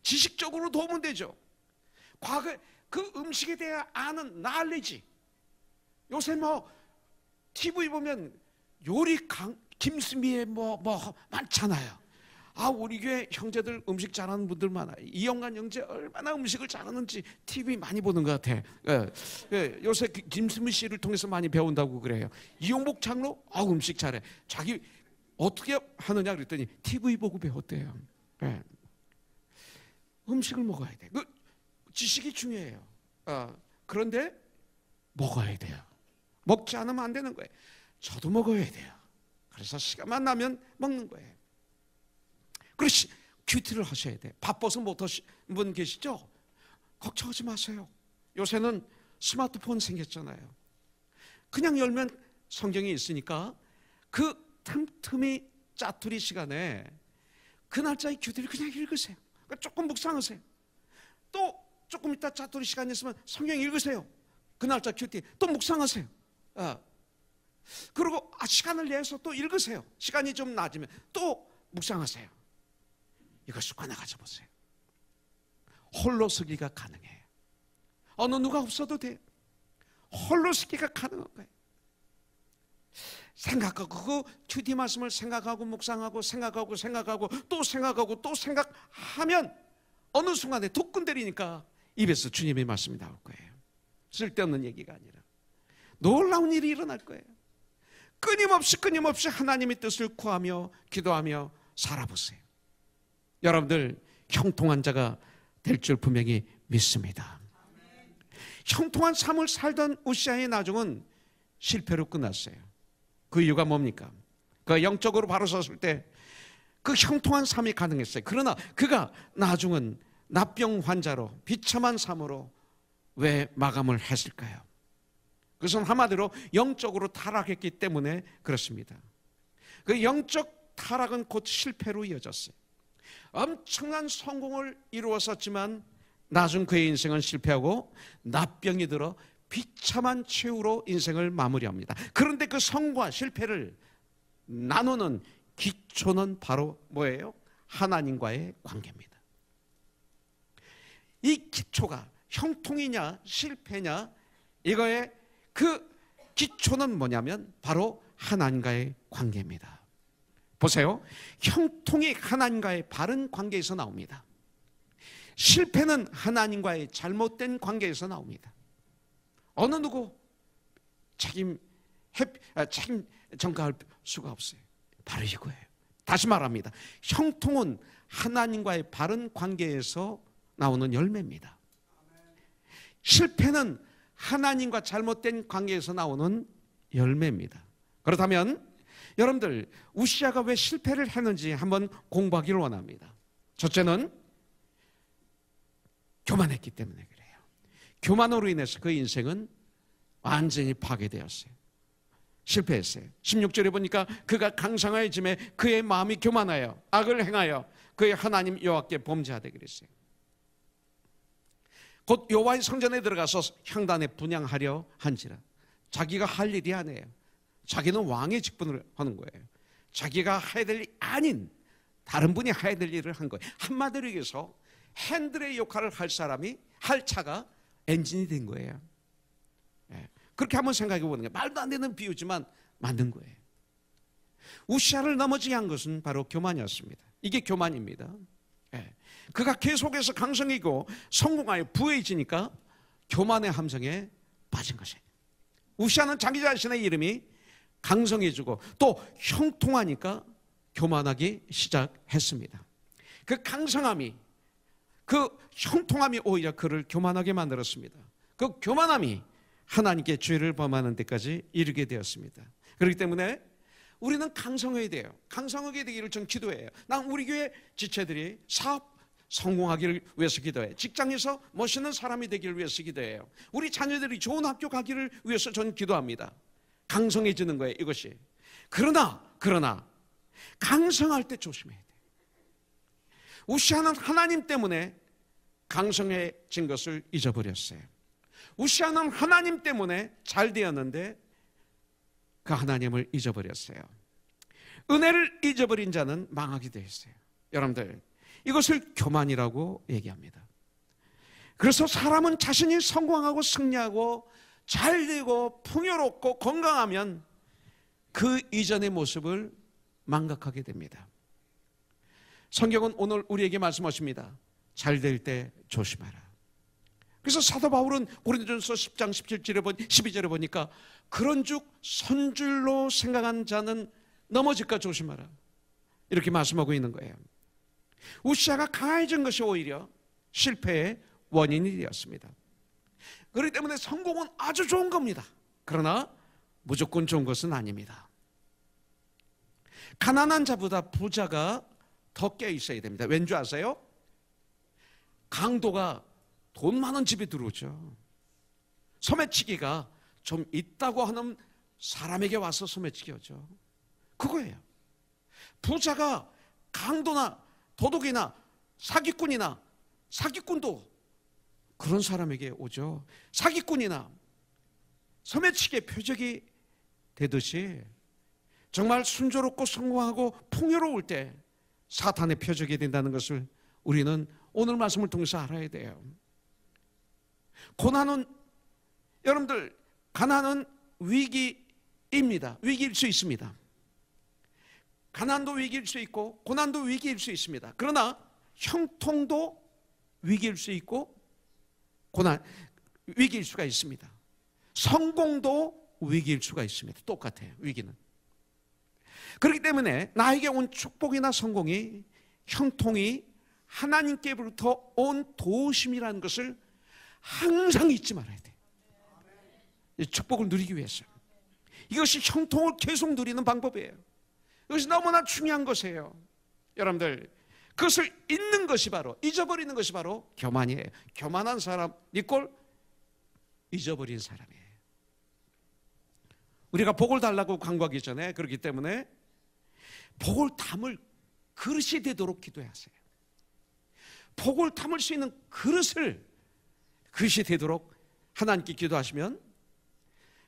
지식적으로 도움은 되죠. 과거에 그 음식에 대해 아는 날리지. 요새 TV 보면 요리 김수미의 뭐 많잖아요. 우리 교회 형제들 음식 잘하는 분들 많아요. 이영관 형제 얼마나 음식을 잘하는지 TV 많이 보는 것 같아. 요새 김수미 씨를 통해서 많이 배운다고 그래요. 이용복 장로 음식 잘해. 자기 어떻게 하느냐 그랬더니 TV 보고 배웠대요. 음식을 먹어야 돼. 그 지식이 중요해요. 그런데 먹어야 돼요. 먹지 않으면 안 되는 거예요. 저도 먹어야 돼요. 그래서 시간만 나면 먹는 거예요. 그렇지, 큐티를 하셔야 돼요. 바빠서 못 하시는 분 계시죠? 걱정하지 마세요. 요새는 스마트폰 생겼잖아요. 그냥 열면 성경이 있으니까 그 틈틈이 짜투리 시간에 그 날짜의 큐티를 그냥 읽으세요. 그러니까 조금 묵상하세요. 또 조금 있다 짜투리 시간이 있으면 성경 읽으세요. 그 날짜 큐티 또 묵상하세요. 그리고 시간을 내서 또 읽으세요. 시간이 좀 낮으면 또 묵상하세요. 이거 습관에 가져보세요. 홀로 서기가 가능해요. 어느 누가 없어도 돼요. 홀로 서기가 가능한 거예요. 생각하고 그 큐티 말씀을 생각하고 묵상하고 생각하고 또 생각하고 또 생각하면 어느 순간에 독근 때리니까 입에서 주님의 말씀이 나올 거예요. 쓸데없는 얘기가 아니라 놀라운 일이 일어날 거예요. 끊임없이 하나님의 뜻을 구하며 기도하며 살아보세요. 여러분들 형통한 자가 될 줄 분명히 믿습니다. 형통한 삶을 살던 우시아의 나중은 실패로 끝났어요. 그 이유가 뭡니까? 그 영적으로 바로 섰을 때 그 형통한 삶이 가능했어요. 그러나 그가 나중은 납병 환자로 비참한 삶으로 왜 마감을 했을까요? 그것은 한마디로 영적으로 타락했기 때문에 그렇습니다. 그 영적 타락은 곧 실패로 이어졌어요. 엄청난 성공을 이루었었지만 나중 그의 인생은 실패하고 납병이 들어 비참한 최후로 인생을 마무리합니다. 그런데 그 성공과 실패를 나누는 기초는 바로 뭐예요? 하나님과의 관계입니다. 이 기초가 형통이냐 실패냐, 이거의 그 기초는 뭐냐면 바로 하나님과의 관계입니다. 보세요. 형통이 하나님과의 바른 관계에서 나옵니다. 실패는 하나님과의 잘못된 관계에서 나옵니다. 어느 누구 책임 전가할 수가 없어요. 바로 이거예요. 다시 말합니다. 형통은 하나님과의 바른 관계에서 나오는 열매입니다. 실패는 하나님과 잘못된 관계에서 나오는 열매입니다. 그렇다면 여러분들 우시아가 왜 실패를 했는지 한번 공부하기를 원합니다. 첫째는 교만했기 때문에 그래요. 교만으로 인해서 그 인생은 완전히 파괴되었어요. 실패했어요. 16절에 보니까 그가 강성하여짐에 그의 마음이 교만하여 악을 행하여 그의 하나님 여호와께 범죄하되 그랬어요. 곧 여호와의 성전에 들어가서 향단에 분향하려 한지라. 자기가 할 일이 아니에요. 자기는 왕의 직분을 하는 거예요. 자기가 해야 될 일이 아닌 다른 분이 해야 될 일을 한 거예요. 한마디로 얘기해서 핸들의 역할을 할 사람이 할 차가 엔진이 된 거예요. 그렇게 한번 생각해 보는 게 말도 안 되는 비유지만 맞는 거예요. 우시아를 넘어지게 한 것은 바로 교만이었습니다. 이게 교만입니다. 그가 계속해서 강성이고 성공하여 부해지니까 교만의 함정에 빠진 것이에요. 우시아는 자기 자신의 이름이 강성해지고 또 형통하니까 교만하기 시작했습니다. 그 강성함이, 그 형통함이 오히려 그를 교만하게 만들었습니다. 그 교만함이 하나님께 죄를 범하는 데까지 이르게 되었습니다. 그렇기 때문에 우리는 강성해야 돼요. 강성하게 되기를 전 기도해요. 난 우리 교회 지체들이 사업 성공하기를 위해서 기도해요. 직장에서 멋있는 사람이 되기를 위해서 기도해요. 우리 자녀들이 좋은 학교 가기를 위해서 저는 기도합니다. 강성해지는 거예요, 이것이. 그러나 강성할 때 조심해야 돼요. 우시아는 하나님 때문에 강성해진 것을 잊어버렸어요. 우시아는 하나님 때문에 잘 되었는데 그 하나님을 잊어버렸어요. 은혜를 잊어버린 자는 망하게 되어 있어요. 여러분들, 이것을 교만이라고 얘기합니다. 그래서 사람은 자신이 성공하고 승리하고 잘되고 풍요롭고 건강하면 그 이전의 모습을 망각하게 됩니다. 성경은 오늘 우리에게 말씀하십니다. 잘될 때 조심하라. 그래서 사도 바울은 고린도전서 10장 12절에 보니까 그런 즉 선줄로 생각한 자는 넘어질까 조심하라, 이렇게 말씀하고 있는 거예요. 우시아가 강해진 것이 오히려 실패의 원인이 되었습니다. 그렇기 때문에 성공은 아주 좋은 겁니다. 그러나 무조건 좋은 것은 아닙니다. 가난한 자보다 부자가 더 깨어 있어야 됩니다. 왠지 아세요? 강도가 돈 많은 집에 들어오죠. 소매치기가 좀 있다고 하는 사람에게 와서 소매치기 하죠. 그거예요. 부자가 강도나 도둑이나 사기꾼도 그런 사람에게 오죠. 사기꾼이나 소매치기의 표적이 되듯이 정말 순조롭고 성공하고 풍요로울 때 사탄의 표적이 된다는 것을 우리는 오늘 말씀을 통해서 알아야 돼요. 고난은, 여러분들, 가난은 위기입니다. 위기일 수 있습니다. 가난도 위기일 수 있고 고난도 위기일 수 있습니다. 그러나 형통도 위기일 수 있고 위기일 수가 있습니다. 성공도 위기일 수가 있습니다. 똑같아요. 위기는. 그렇기 때문에 나에게 온 축복이나 성공이, 형통이 하나님께로부터 온 도우심이라는 것을 항상 잊지 말아야 돼요. 이 축복을 누리기 위해서. 이것이 형통을 계속 누리는 방법이에요. 이것이 너무나 중요한 것이에요. 여러분들, 그것을 잊는 것이 바로, 잊어버리는 것이 바로 교만이에요. 교만한 사람, 네 꼴 잊어버린 사람이에요. 우리가 복을 달라고 간구하기 전에, 그렇기 때문에 복을 담을 그릇이 되도록 기도해야 하세요. 복을 담을 수 있는 그릇이 되도록 하나님께 기도하시면,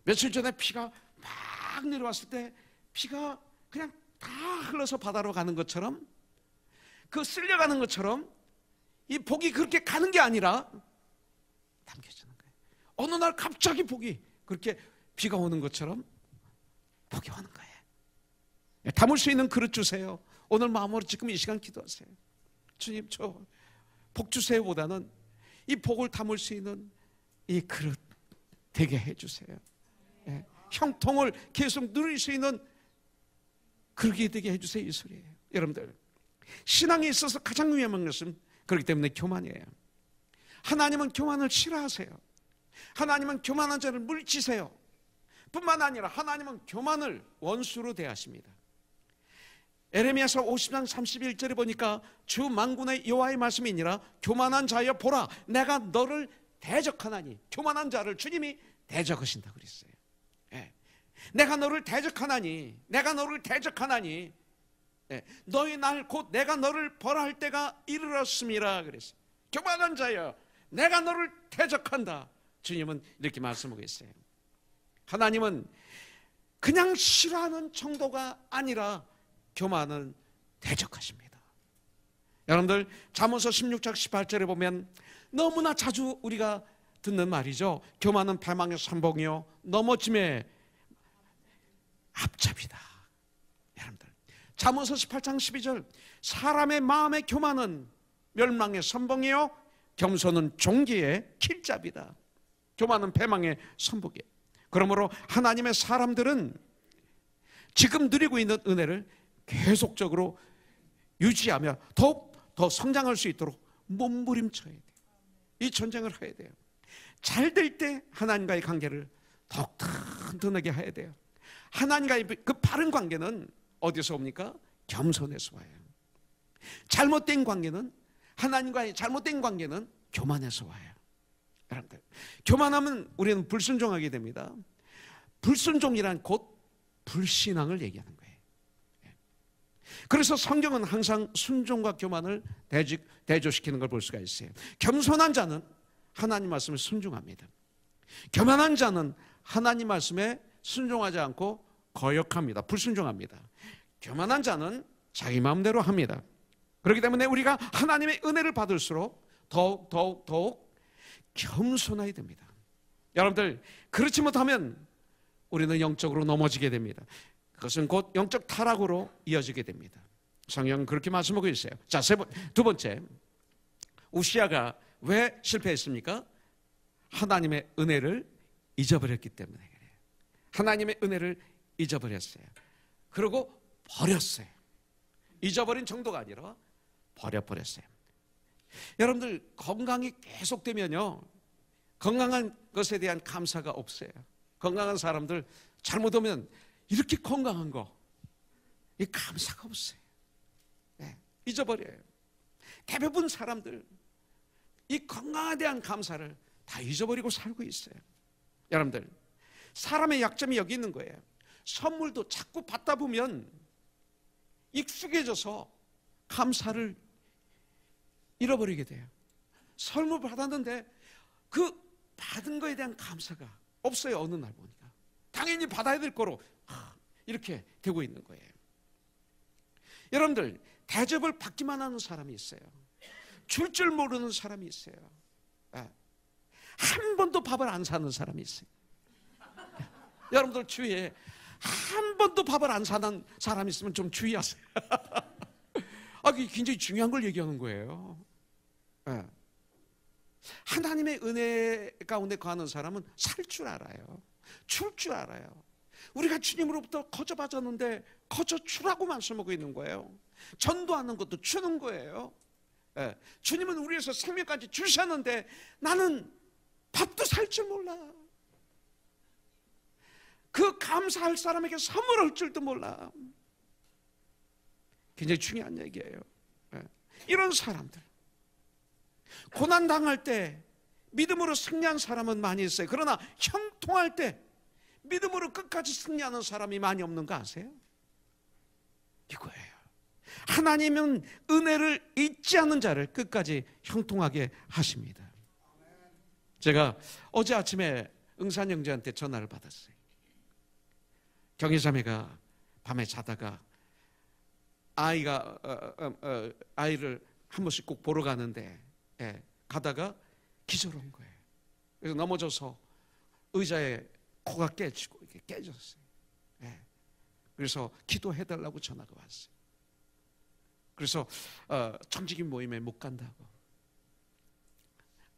며칠 전에 비가 막 내려왔을 때 비가 그냥 다 흘러서 바다로 가는 것처럼, 그 쓸려가는 것처럼 이 복이 그렇게 가는 게 아니라 담겨지는 거예요. 어느 날 갑자기 복이 그렇게 비가 오는 것처럼 복이 오는 거예요. 담을 수 있는 그릇 주세요. 오늘 마음으로 지금 이 시간 기도하세요. 주님, 저 복 주세요 보다는 이 복을 담을 수 있는 이 그릇 되게 해주세요. 예. 형통을 계속 누릴 수 있는 그렇게 되게 해주세요, 이 소리예요. 여러분들, 신앙에 있어서 가장 위험한 것은 그렇기 때문에 교만이에요. 하나님은 교만을 싫어하세요. 하나님은 교만한 자를 물리치세요. 뿐만 아니라 하나님은 교만을 원수로 대하십니다. 에레미야서 50장 31절에 보니까 주 만군의 여호와의 말씀이 아니라 교만한 자여 보라, 내가 너를 대적하나니, 교만한 자를 주님이 대적하신다고 그랬어요. 예. 내가 너를 대적하나니, 예. 너희 날 곧 내가 너를 벌할 때가 이르렀음이라 그랬어요. 교만한 자여, 내가 너를 대적한다. 주님은 이렇게 말씀하고 있어요. 하나님은 그냥 싫어하는 정도가 아니라 교만은 대적하십니다. 여러분들, 잠언서 16장 18절에 보면 너무나 자주 우리가 듣는 말이죠. 교만은 패망의 선봉이요 넘어짐의 앞잡이다. 여러분들, 잠언서 18장 12절, 사람의 마음의 교만은 멸망의 선봉이요 겸손은 종기의 길잡이다. 교만은 패망의 선봉이에요. 그러므로 하나님의 사람들은 지금 누리고 있는 은혜를 계속적으로 유지하며 더욱 더 성장할 수 있도록 몸부림쳐야 돼요. 이 전쟁을 해야 돼요. 잘 될 때 하나님과의 관계를 더욱 튼튼하게 해야 돼요. 하나님과의 그 바른 관계는 어디서 옵니까? 겸손에서 와요. 잘못된 관계는, 하나님과의 잘못된 관계는 교만에서 와요. 여러분들, 교만하면 우리는 불순종하게 됩니다. 불순종이란 곧 불신앙을 얘기하는 거예요. 그래서 성경은 항상 순종과 교만을 대조시키는 걸 볼 수가 있어요. 겸손한 자는 하나님 말씀에 순종합니다. 교만한 자는 하나님 말씀에 순종하지 않고 거역합니다. 불순종합니다. 교만한 자는 자기 마음대로 합니다. 그렇기 때문에 우리가 하나님의 은혜를 받을수록 더욱 겸손해야 됩니다. 여러분들, 그렇지 못하면 우리는 영적으로 넘어지게 됩니다. 그것은 곧 영적 타락으로 이어지게 됩니다. 성경은 그렇게 말씀하고 있어요. 자, 두 번째, 우시아가 왜 실패했습니까? 하나님의 은혜를 잊어버렸기 때문에 그래요. 하나님의 은혜를 잊어버렸어요. 그리고 버렸어요. 잊어버린 정도가 아니라 버려버렸어요. 여러분들, 건강이 계속되면요, 건강한 것에 대한 감사가 없어요. 건강한 사람들 잘못하면 이렇게 건강한 거, 이 감사가 없어요. 네, 잊어버려요. 대부분 사람들 이 건강에 대한 감사를 다 잊어버리고 살고 있어요. 여러분들, 사람의 약점이 여기 있는 거예요. 선물도 자꾸 받다 보면 익숙해져서 감사를 잃어버리게 돼요. 선물 받았는데 그 받은 거에 대한 감사가 없어요. 어느 날 보니까 당연히 받아야 될 거로 이렇게 되고 있는 거예요. 여러분들, 대접을 받기만 하는 사람이 있어요. 줄 줄 모르는 사람이 있어요. 한 번도 밥을 안 사는 사람이 있어요. 여러분들 주위에 한 번도 밥을 안 사는 사람이 있으면 좀 주의하세요. 그게 굉장히 중요한 걸 얘기하는 거예요. 하나님의 은혜 가운데 거하는 사람은 살 줄 알아요. 줄 줄 알아요. 우리가 주님으로부터 거저 받았는데 거저 주라고 말씀하고 있는 거예요. 전도하는 것도 주는 거예요. 주님은 우리 위해서 생명까지 주셨는데 나는 밥도 살 줄 몰라. 그 감사할 사람에게 선물할 줄도 몰라. 굉장히 중요한 얘기예요. 이런 사람들, 고난당할 때 믿음으로 승리한 사람은 많이 있어요. 그러나 형통할 때 믿음으로 끝까지 승리하는 사람이 많이 없는 거 아세요? 이거예요. 하나님은 은혜를 잊지 않는 자를 끝까지 형통하게 하십니다. 제가 어제 아침에 응산 형제한테 전화를 받았어요. 경희자매가 밤에 자다가 아이를 한 번씩 꼭 보러 가는데 가다가 기절한 거예요. 그래서 넘어져서 의자에 코가 깨지고 이렇게 깨졌어요. 그래서 기도해달라고 전화가 왔어요. 그래서 정직인 모임에 못 간다고.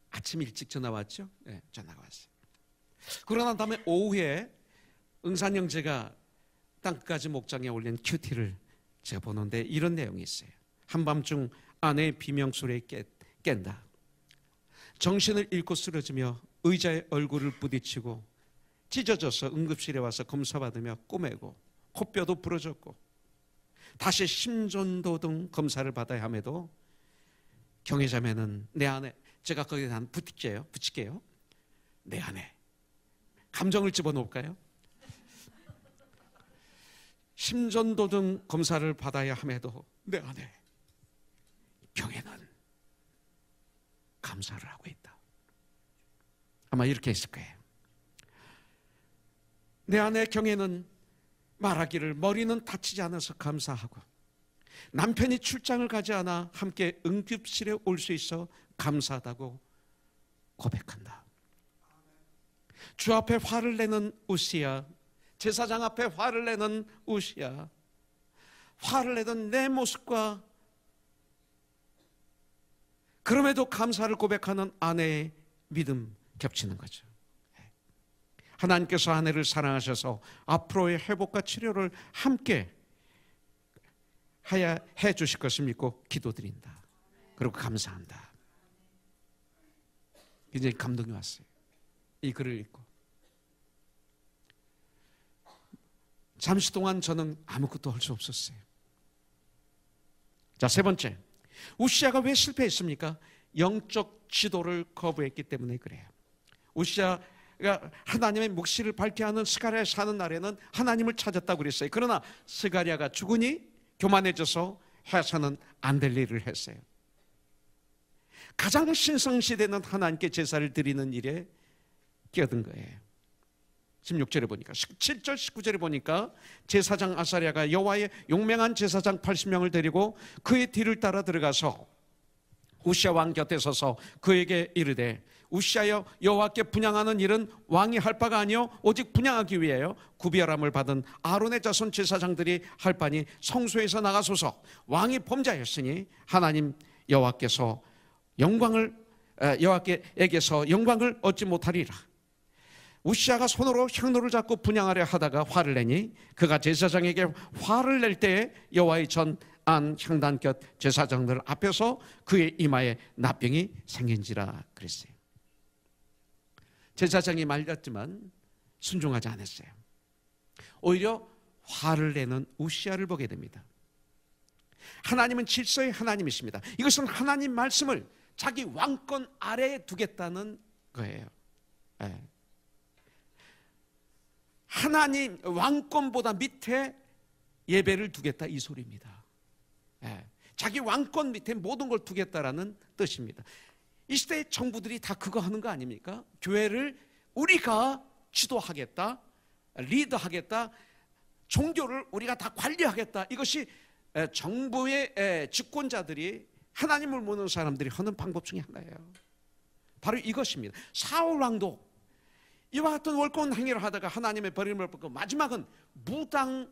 아침 일찍 전화 왔죠? 전화가 왔어요. 그러나 다음에 오후에 응산 형제가 땅끝까지 목장에 올린 큐티를 제가 보는데 이런 내용이 있어요. 한밤중 아내의 비명소리에 깬다. 정신을 잃고 쓰러지며 의자에 얼굴을 부딪히고 찢어져서 응급실에 와서 검사받으며 꼬매고 코뼈도 부러졌고 다시 심전도등 검사를 받아야 함에도 경혜자매는 내 안에, 제가 거기에 붙일게요. 내 안에 감정을 집어넣을까요? 심전도등 검사를 받아야 함에도 내 안에 경혜는 감사를 하고 있다. 아마 이렇게 했을 거예요. 내 안에 경혜는 말하기를 머리는 다치지 않아서 감사하고 남편이 출장을 가지 않아 함께 응급실에 올 수 있어 감사하다고 고백한다. 주 앞에 화를 내는 우시야, 제사장 앞에 화를 내는 우시야, 화를 내던 내 모습과 그럼에도 감사를 고백하는 아내의 믿음 겹치는 거죠. 하나님께서 아내를 사랑하셔서 앞으로의 회복과 치료를 함께 해 주실 것을 믿고 기도드린다. 그리고 감사한다. 굉장히 감동이 왔어요. 이 글을 읽고 잠시 동안 저는 아무것도 할 수 없었어요. 자, 세 번째, 우시아가 왜 실패했습니까? 영적 지도를 거부했기 때문에 그래요. 우시아가 하나님의 묵시를 밝게 하는 스가랴 사는 날에는 하나님을 찾았다고 그랬어요. 그러나 스가랴가 죽으니 교만해져서 해서는 안 될 일을 했어요. 가장 신성시대는 하나님께 제사를 드리는 일에 끼어든 거예요. 16절에 보니까, 17절 19절에 보니까 제사장 아사랴가 여호와의 용맹한 제사장 80명을 데리고 그의 뒤를 따라 들어가서 우시아 왕 곁에 서서 그에게 이르되 우시아여, 여호와께 분향하는 일은 왕이 할 바가 아니요 오직 분향하기 위하여 구별함을 받은 아론의 자손 제사장들이 할 바니 성소에서 나가소서. 왕이 범죄하였으니 하나님 여호와께서 여호와께에게서 영광을 얻지 못하리라. 우시아가 손으로 향로를 잡고 분향하려 하다가 화를 내니 그가 제사장에게 화를 낼 때에 여호와의 전 안 향단 곁 제사장들 앞에서 그의 이마에 나병이 생긴지라 그랬어요. 제사장이 말렸지만 순종하지 않았어요. 오히려 화를 내는 우시아를 보게 됩니다. 하나님은 질서의 하나님이십니다. 이것은 하나님 말씀을 자기 왕권 아래에 두겠다는 거예요. 하나님 왕권보다 밑에 예배를 두겠다, 이 소리입니다. 자기 왕권 밑에 모든 걸 두겠다라는 뜻입니다. 이 시대의 정부들이 다 그거 하는 거 아닙니까? 교회를 우리가 지도하겠다, 리더하겠다, 종교를 우리가 다 관리하겠다. 이것이 정부의 집권자들이, 하나님을 모르는 사람들이 하는 방법 중에 하나예요. 바로 이것입니다. 사울 왕도 이와 같은 월권 행위를 하다가 하나님의 버림을 받고 마지막은 무당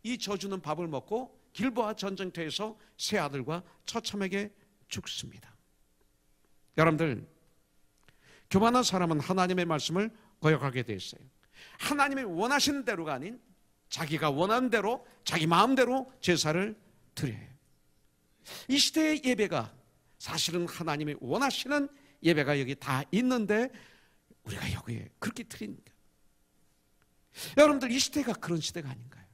이 저주는 밥을 먹고 길보아 전쟁터에서 세 아들과 처참하게 죽습니다. 여러분들, 교만한 사람은 하나님의 말씀을 거역하게 되어 있어요. 하나님이 원하시는 대로가 아닌 자기가 원하는 대로, 자기 마음대로 제사를 드려요. 이 시대의 예배가 사실은 하나님이 원하시는 예배가 여기 다 있는데 우리가 여기에 그렇게 드립니다. 여러분들, 이 시대가 그런 시대가 아닌가요?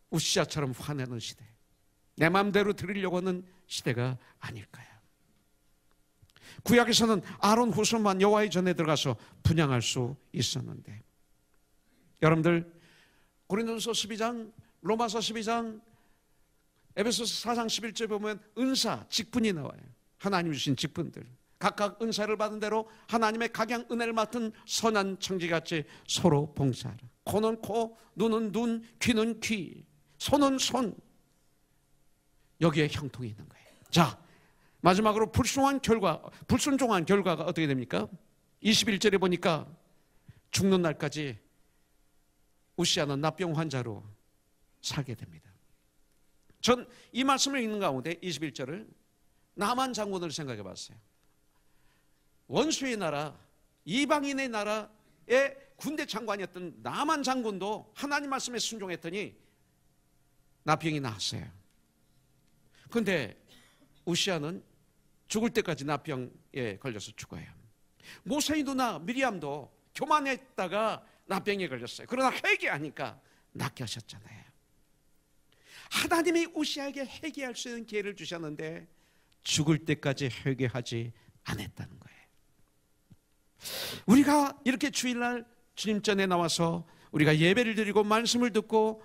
우시아처럼 화내는 시대, 내 마음대로 드리려고 하는 시대가 아닐까요? 구약에서는 아론 후손만 여호와의 전에 들어가서 분향할 수 있었는데, 여러분들, 고린도서 12장, 로마서 12장, 에베소서 4장 11절 보면 은사, 직분이 나와요. 하나님 주신 직분들, 각각 은사를 받은 대로 하나님의 각양 은혜를 맡은 선한 청지같이 서로 봉사하라. 코는 코, 눈은 눈, 귀는 귀, 손은 손, 여기에 형통이 있는 거예요. 자, 마지막으로 불순종한 결과가 어떻게 됩니까? 21절에 보니까 죽는 날까지 우시아는 납병 환자로 살게 됩니다. 전 이 말씀을 읽는 가운데 21절을 나만 장군을 생각해 봤어요. 원수의 나라, 이방인의 나라의 군대 장관이었던 나만 장군도 하나님 말씀에 순종했더니 나병이 나았어요. 그런데 우시아는 죽을 때까지 나병에 걸려서 죽어요. 모세의 누나 미리암도 교만했다가 나병에 걸렸어요. 그러나 회개하니까 낫게 하셨잖아요. 하나님이 우시아에게 회개할 수 있는 기회를 주셨는데 죽을 때까지 회개하지 않았다는 거예요. 우리가 이렇게 주일날 주님 전에 나와서 우리가 예배를 드리고 말씀을 듣고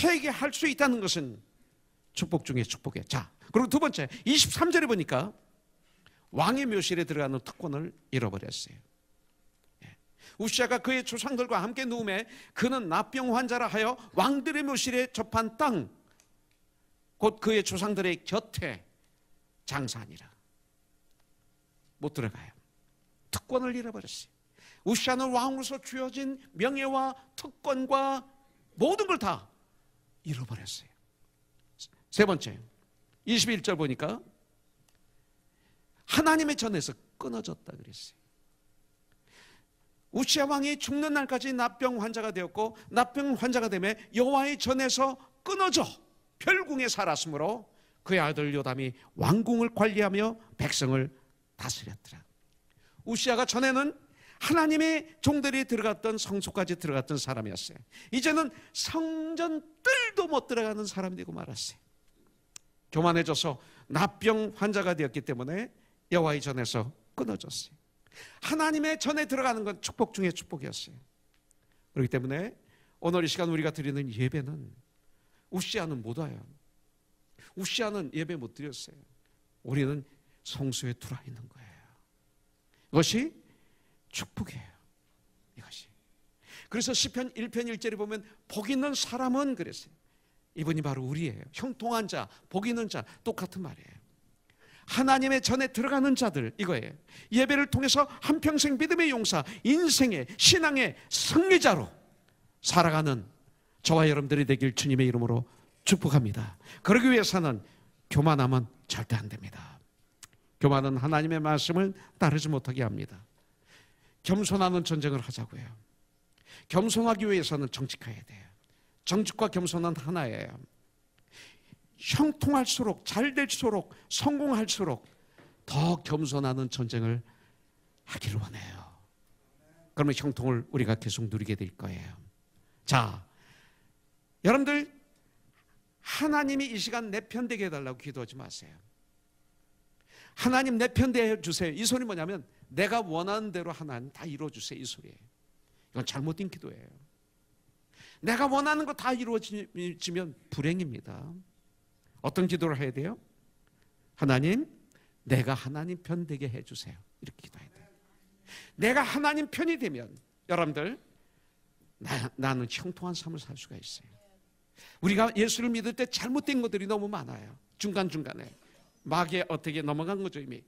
회개할 수 있다는 것은 축복 중에 축복이에요. 자, 그리고 두 번째 23절에 보니까 왕의 묘실에 들어가는 특권을 잃어버렸어요. 우시아가 그의 조상들과 함께 누움에 그는 납병 환자라 하여 왕들의 묘실에 접한 땅, 곧 그의 조상들의 곁에 장사하니라. 못 들어가요. 특권을 잃어버렸어요. 우시아는 왕으로서 주어진 명예와 특권과 모든 걸 다 잃어버렸어요. 세 번째 21절 보니까 하나님의 전에서 끊어졌다 그랬어요. 우시아 왕이 죽는 날까지 납병 환자가 되었고, 납병 환자가 되며 여호와의 전에서 끊어져 별궁에 살았으므로 그의 아들 요담이 왕궁을 관리하며 백성을 다스렸더라. 우시아가 전에는 하나님의 종들이 들어갔던 성소까지 들어갔던 사람이었어요. 이제는 성전 뜰도 못 들어가는 사람이 되고 말았어요. 교만해져서 납병 환자가 되었기 때문에 여호와의 전에서 끊어졌어요. 하나님의 전에 들어가는 건 축복 중에 축복이었어요. 그렇기 때문에 오늘 이 시간 우리가 드리는 예배는 우시아는 못 와요. 우시아는 예배 못 드렸어요. 우리는 성소에 들어와 있는 거예요. 이것이 축복이에요. 이것이. 그래서 시편 1편 1절에 보면 복 있는 사람은 그랬어요. 이분이 바로 우리예요. 형통한 자, 복 있는 자, 똑같은 말이에요. 하나님의 전에 들어가는 자들, 이거예요. 예배를 통해서 한평생 믿음의 용사, 인생의 신앙의 승리자로 살아가는 저와 여러분들이 되길 주님의 이름으로 축복합니다. 그러기 위해서는 교만하면 절대 안 됩니다. 교만은 하나님의 말씀을 따르지 못하게 합니다. 겸손하는 전쟁을 하자고요. 겸손하기 위해서는 정직해야 돼요. 정직과 겸손은 하나예요. 형통할수록, 잘 될수록, 성공할수록 더 겸손하는 전쟁을 하기를 원해요. 그러면 형통을 우리가 계속 누리게 될 거예요. 자, 여러분들, 하나님이 이 시간 내 편 되게 해달라고 기도하지 마세요. 하나님 내 편 되게 해주세요. 이 소리 뭐냐면 내가 원하는 대로 하나님 다 이루어주세요, 이 소리예요. 이건 잘못된 기도예요. 내가 원하는 거 다 이루어지면 불행입니다. 어떤 기도를 해야 돼요? 하나님, 내가 하나님 편 되게 해주세요. 이렇게 기도해야 돼요. 내가 하나님 편이 되면 여러분들, 나는 형통한 삶을 살 수가 있어요. 우리가 예수를 믿을 때 잘못된 것들이 너무 많아요. 중간중간에 마귀에 어떻게 넘어간 거죠. 이미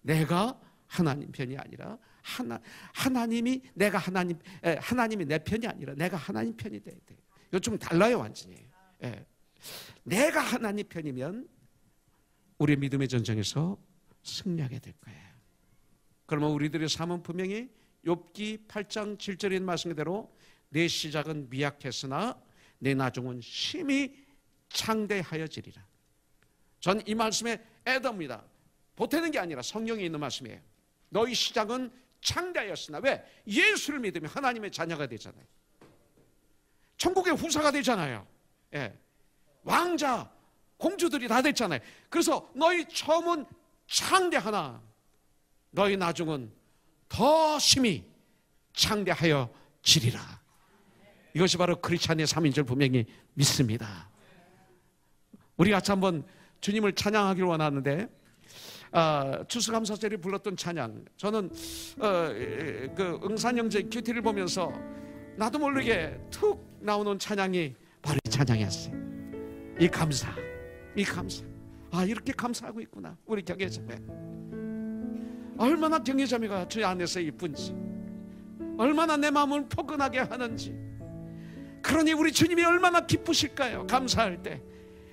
내가 하나님 편이 아니라 하나님이 내 편이 아니라 내가 하나님 편이 돼야 돼요. 이거 좀 달라요, 완전히. 내가 하나님 편이면 우리의 믿음의 전쟁에서 승리하게 될 거예요. 그러면 우리들의 삶은 분명히 욥기 8장 7절에 있는 말씀 그대로 내 시작은 미약했으나 내 나중은 심히 창대하여지리라. 전 이 말씀에 애답니다. 보태는 게 아니라 성경에 있는 말씀이에요. 너희 시작은 창대하였으나, 왜? 예수를 믿으면 하나님의 자녀가 되잖아요. 천국의 후사가 되잖아요. 왕자, 공주들이 다 됐잖아요. 그래서 너희 처음은 창대하나 너희 나중은 더 심히 창대하여지리라. 이것이 바로 크리스찬의 3인절 분명히 믿습니다. 우리 같이 한번 주님을 찬양하기를 원하는데, 추수감사절에 불렀던 찬양, 저는 그 응산형제 큐티를 보면서 나도 모르게 툭 나오는 찬양이 바로 이 찬양이었어요. 이 감사. 이렇게 감사하고 있구나, 우리 경외자매. 얼마나 경외자매가 주 안에서 이쁜지, 얼마나 내 마음을 포근하게 하는지. 그러니 우리 주님이 얼마나 기쁘실까요? 감사할 때.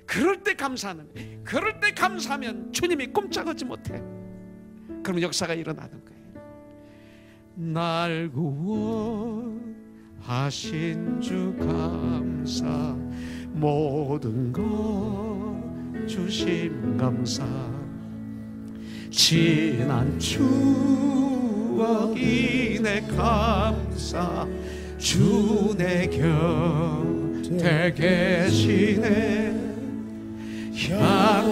그럴 때 감사하는, 그럴 때 감사하면 주님이 꼼짝하지 못해. 그러면 역사가 일어나는 거예요. 날 구원하신 주 감사, 모든 것 주심 감사, 지난 추억이 내 감사, 주 내 곁에 계시네.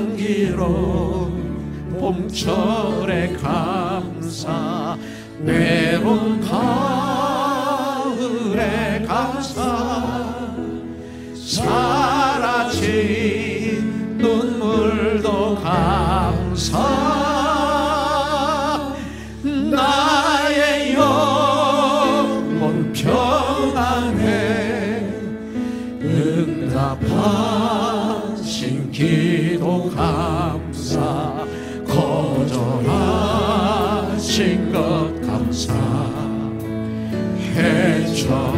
향기로운 봄철의 감사, 외로운 가을의 감사, 사라진 눈물도 감사, 나의 영혼 평안해 응답하신 기도 감사, 거절하신 것 감사,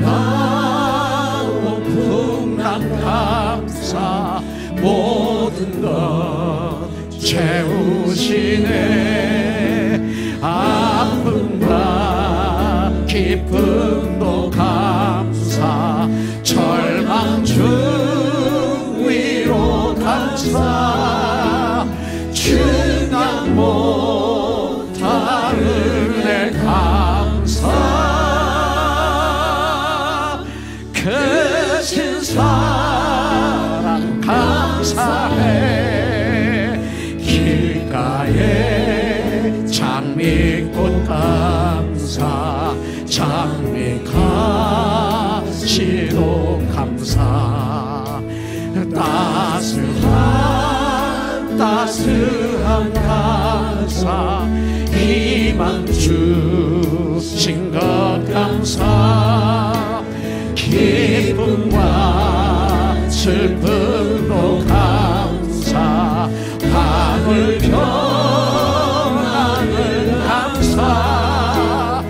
헤쳐나온 풍랑 감사, 모든 것 채우시네. 아픔과 기쁨도 감사, 절망 중 위로 감사, 주난 못할 내 감사, 크신 사랑 감사해. 길가에 장미꽃 감사, 장미가시도 감사, 따스한 감사, 희망 주신 것 감사, 기쁨과 슬픔도 감사, 하늘 평안을 감사,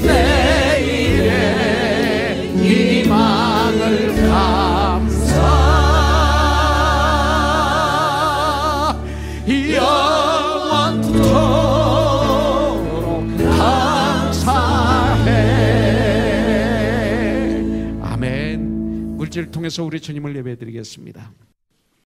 내일의 희망을 감사, 영원토록 감사해. 아멘. 물질을 통해서 우리 주님을 예배드리겠습니다.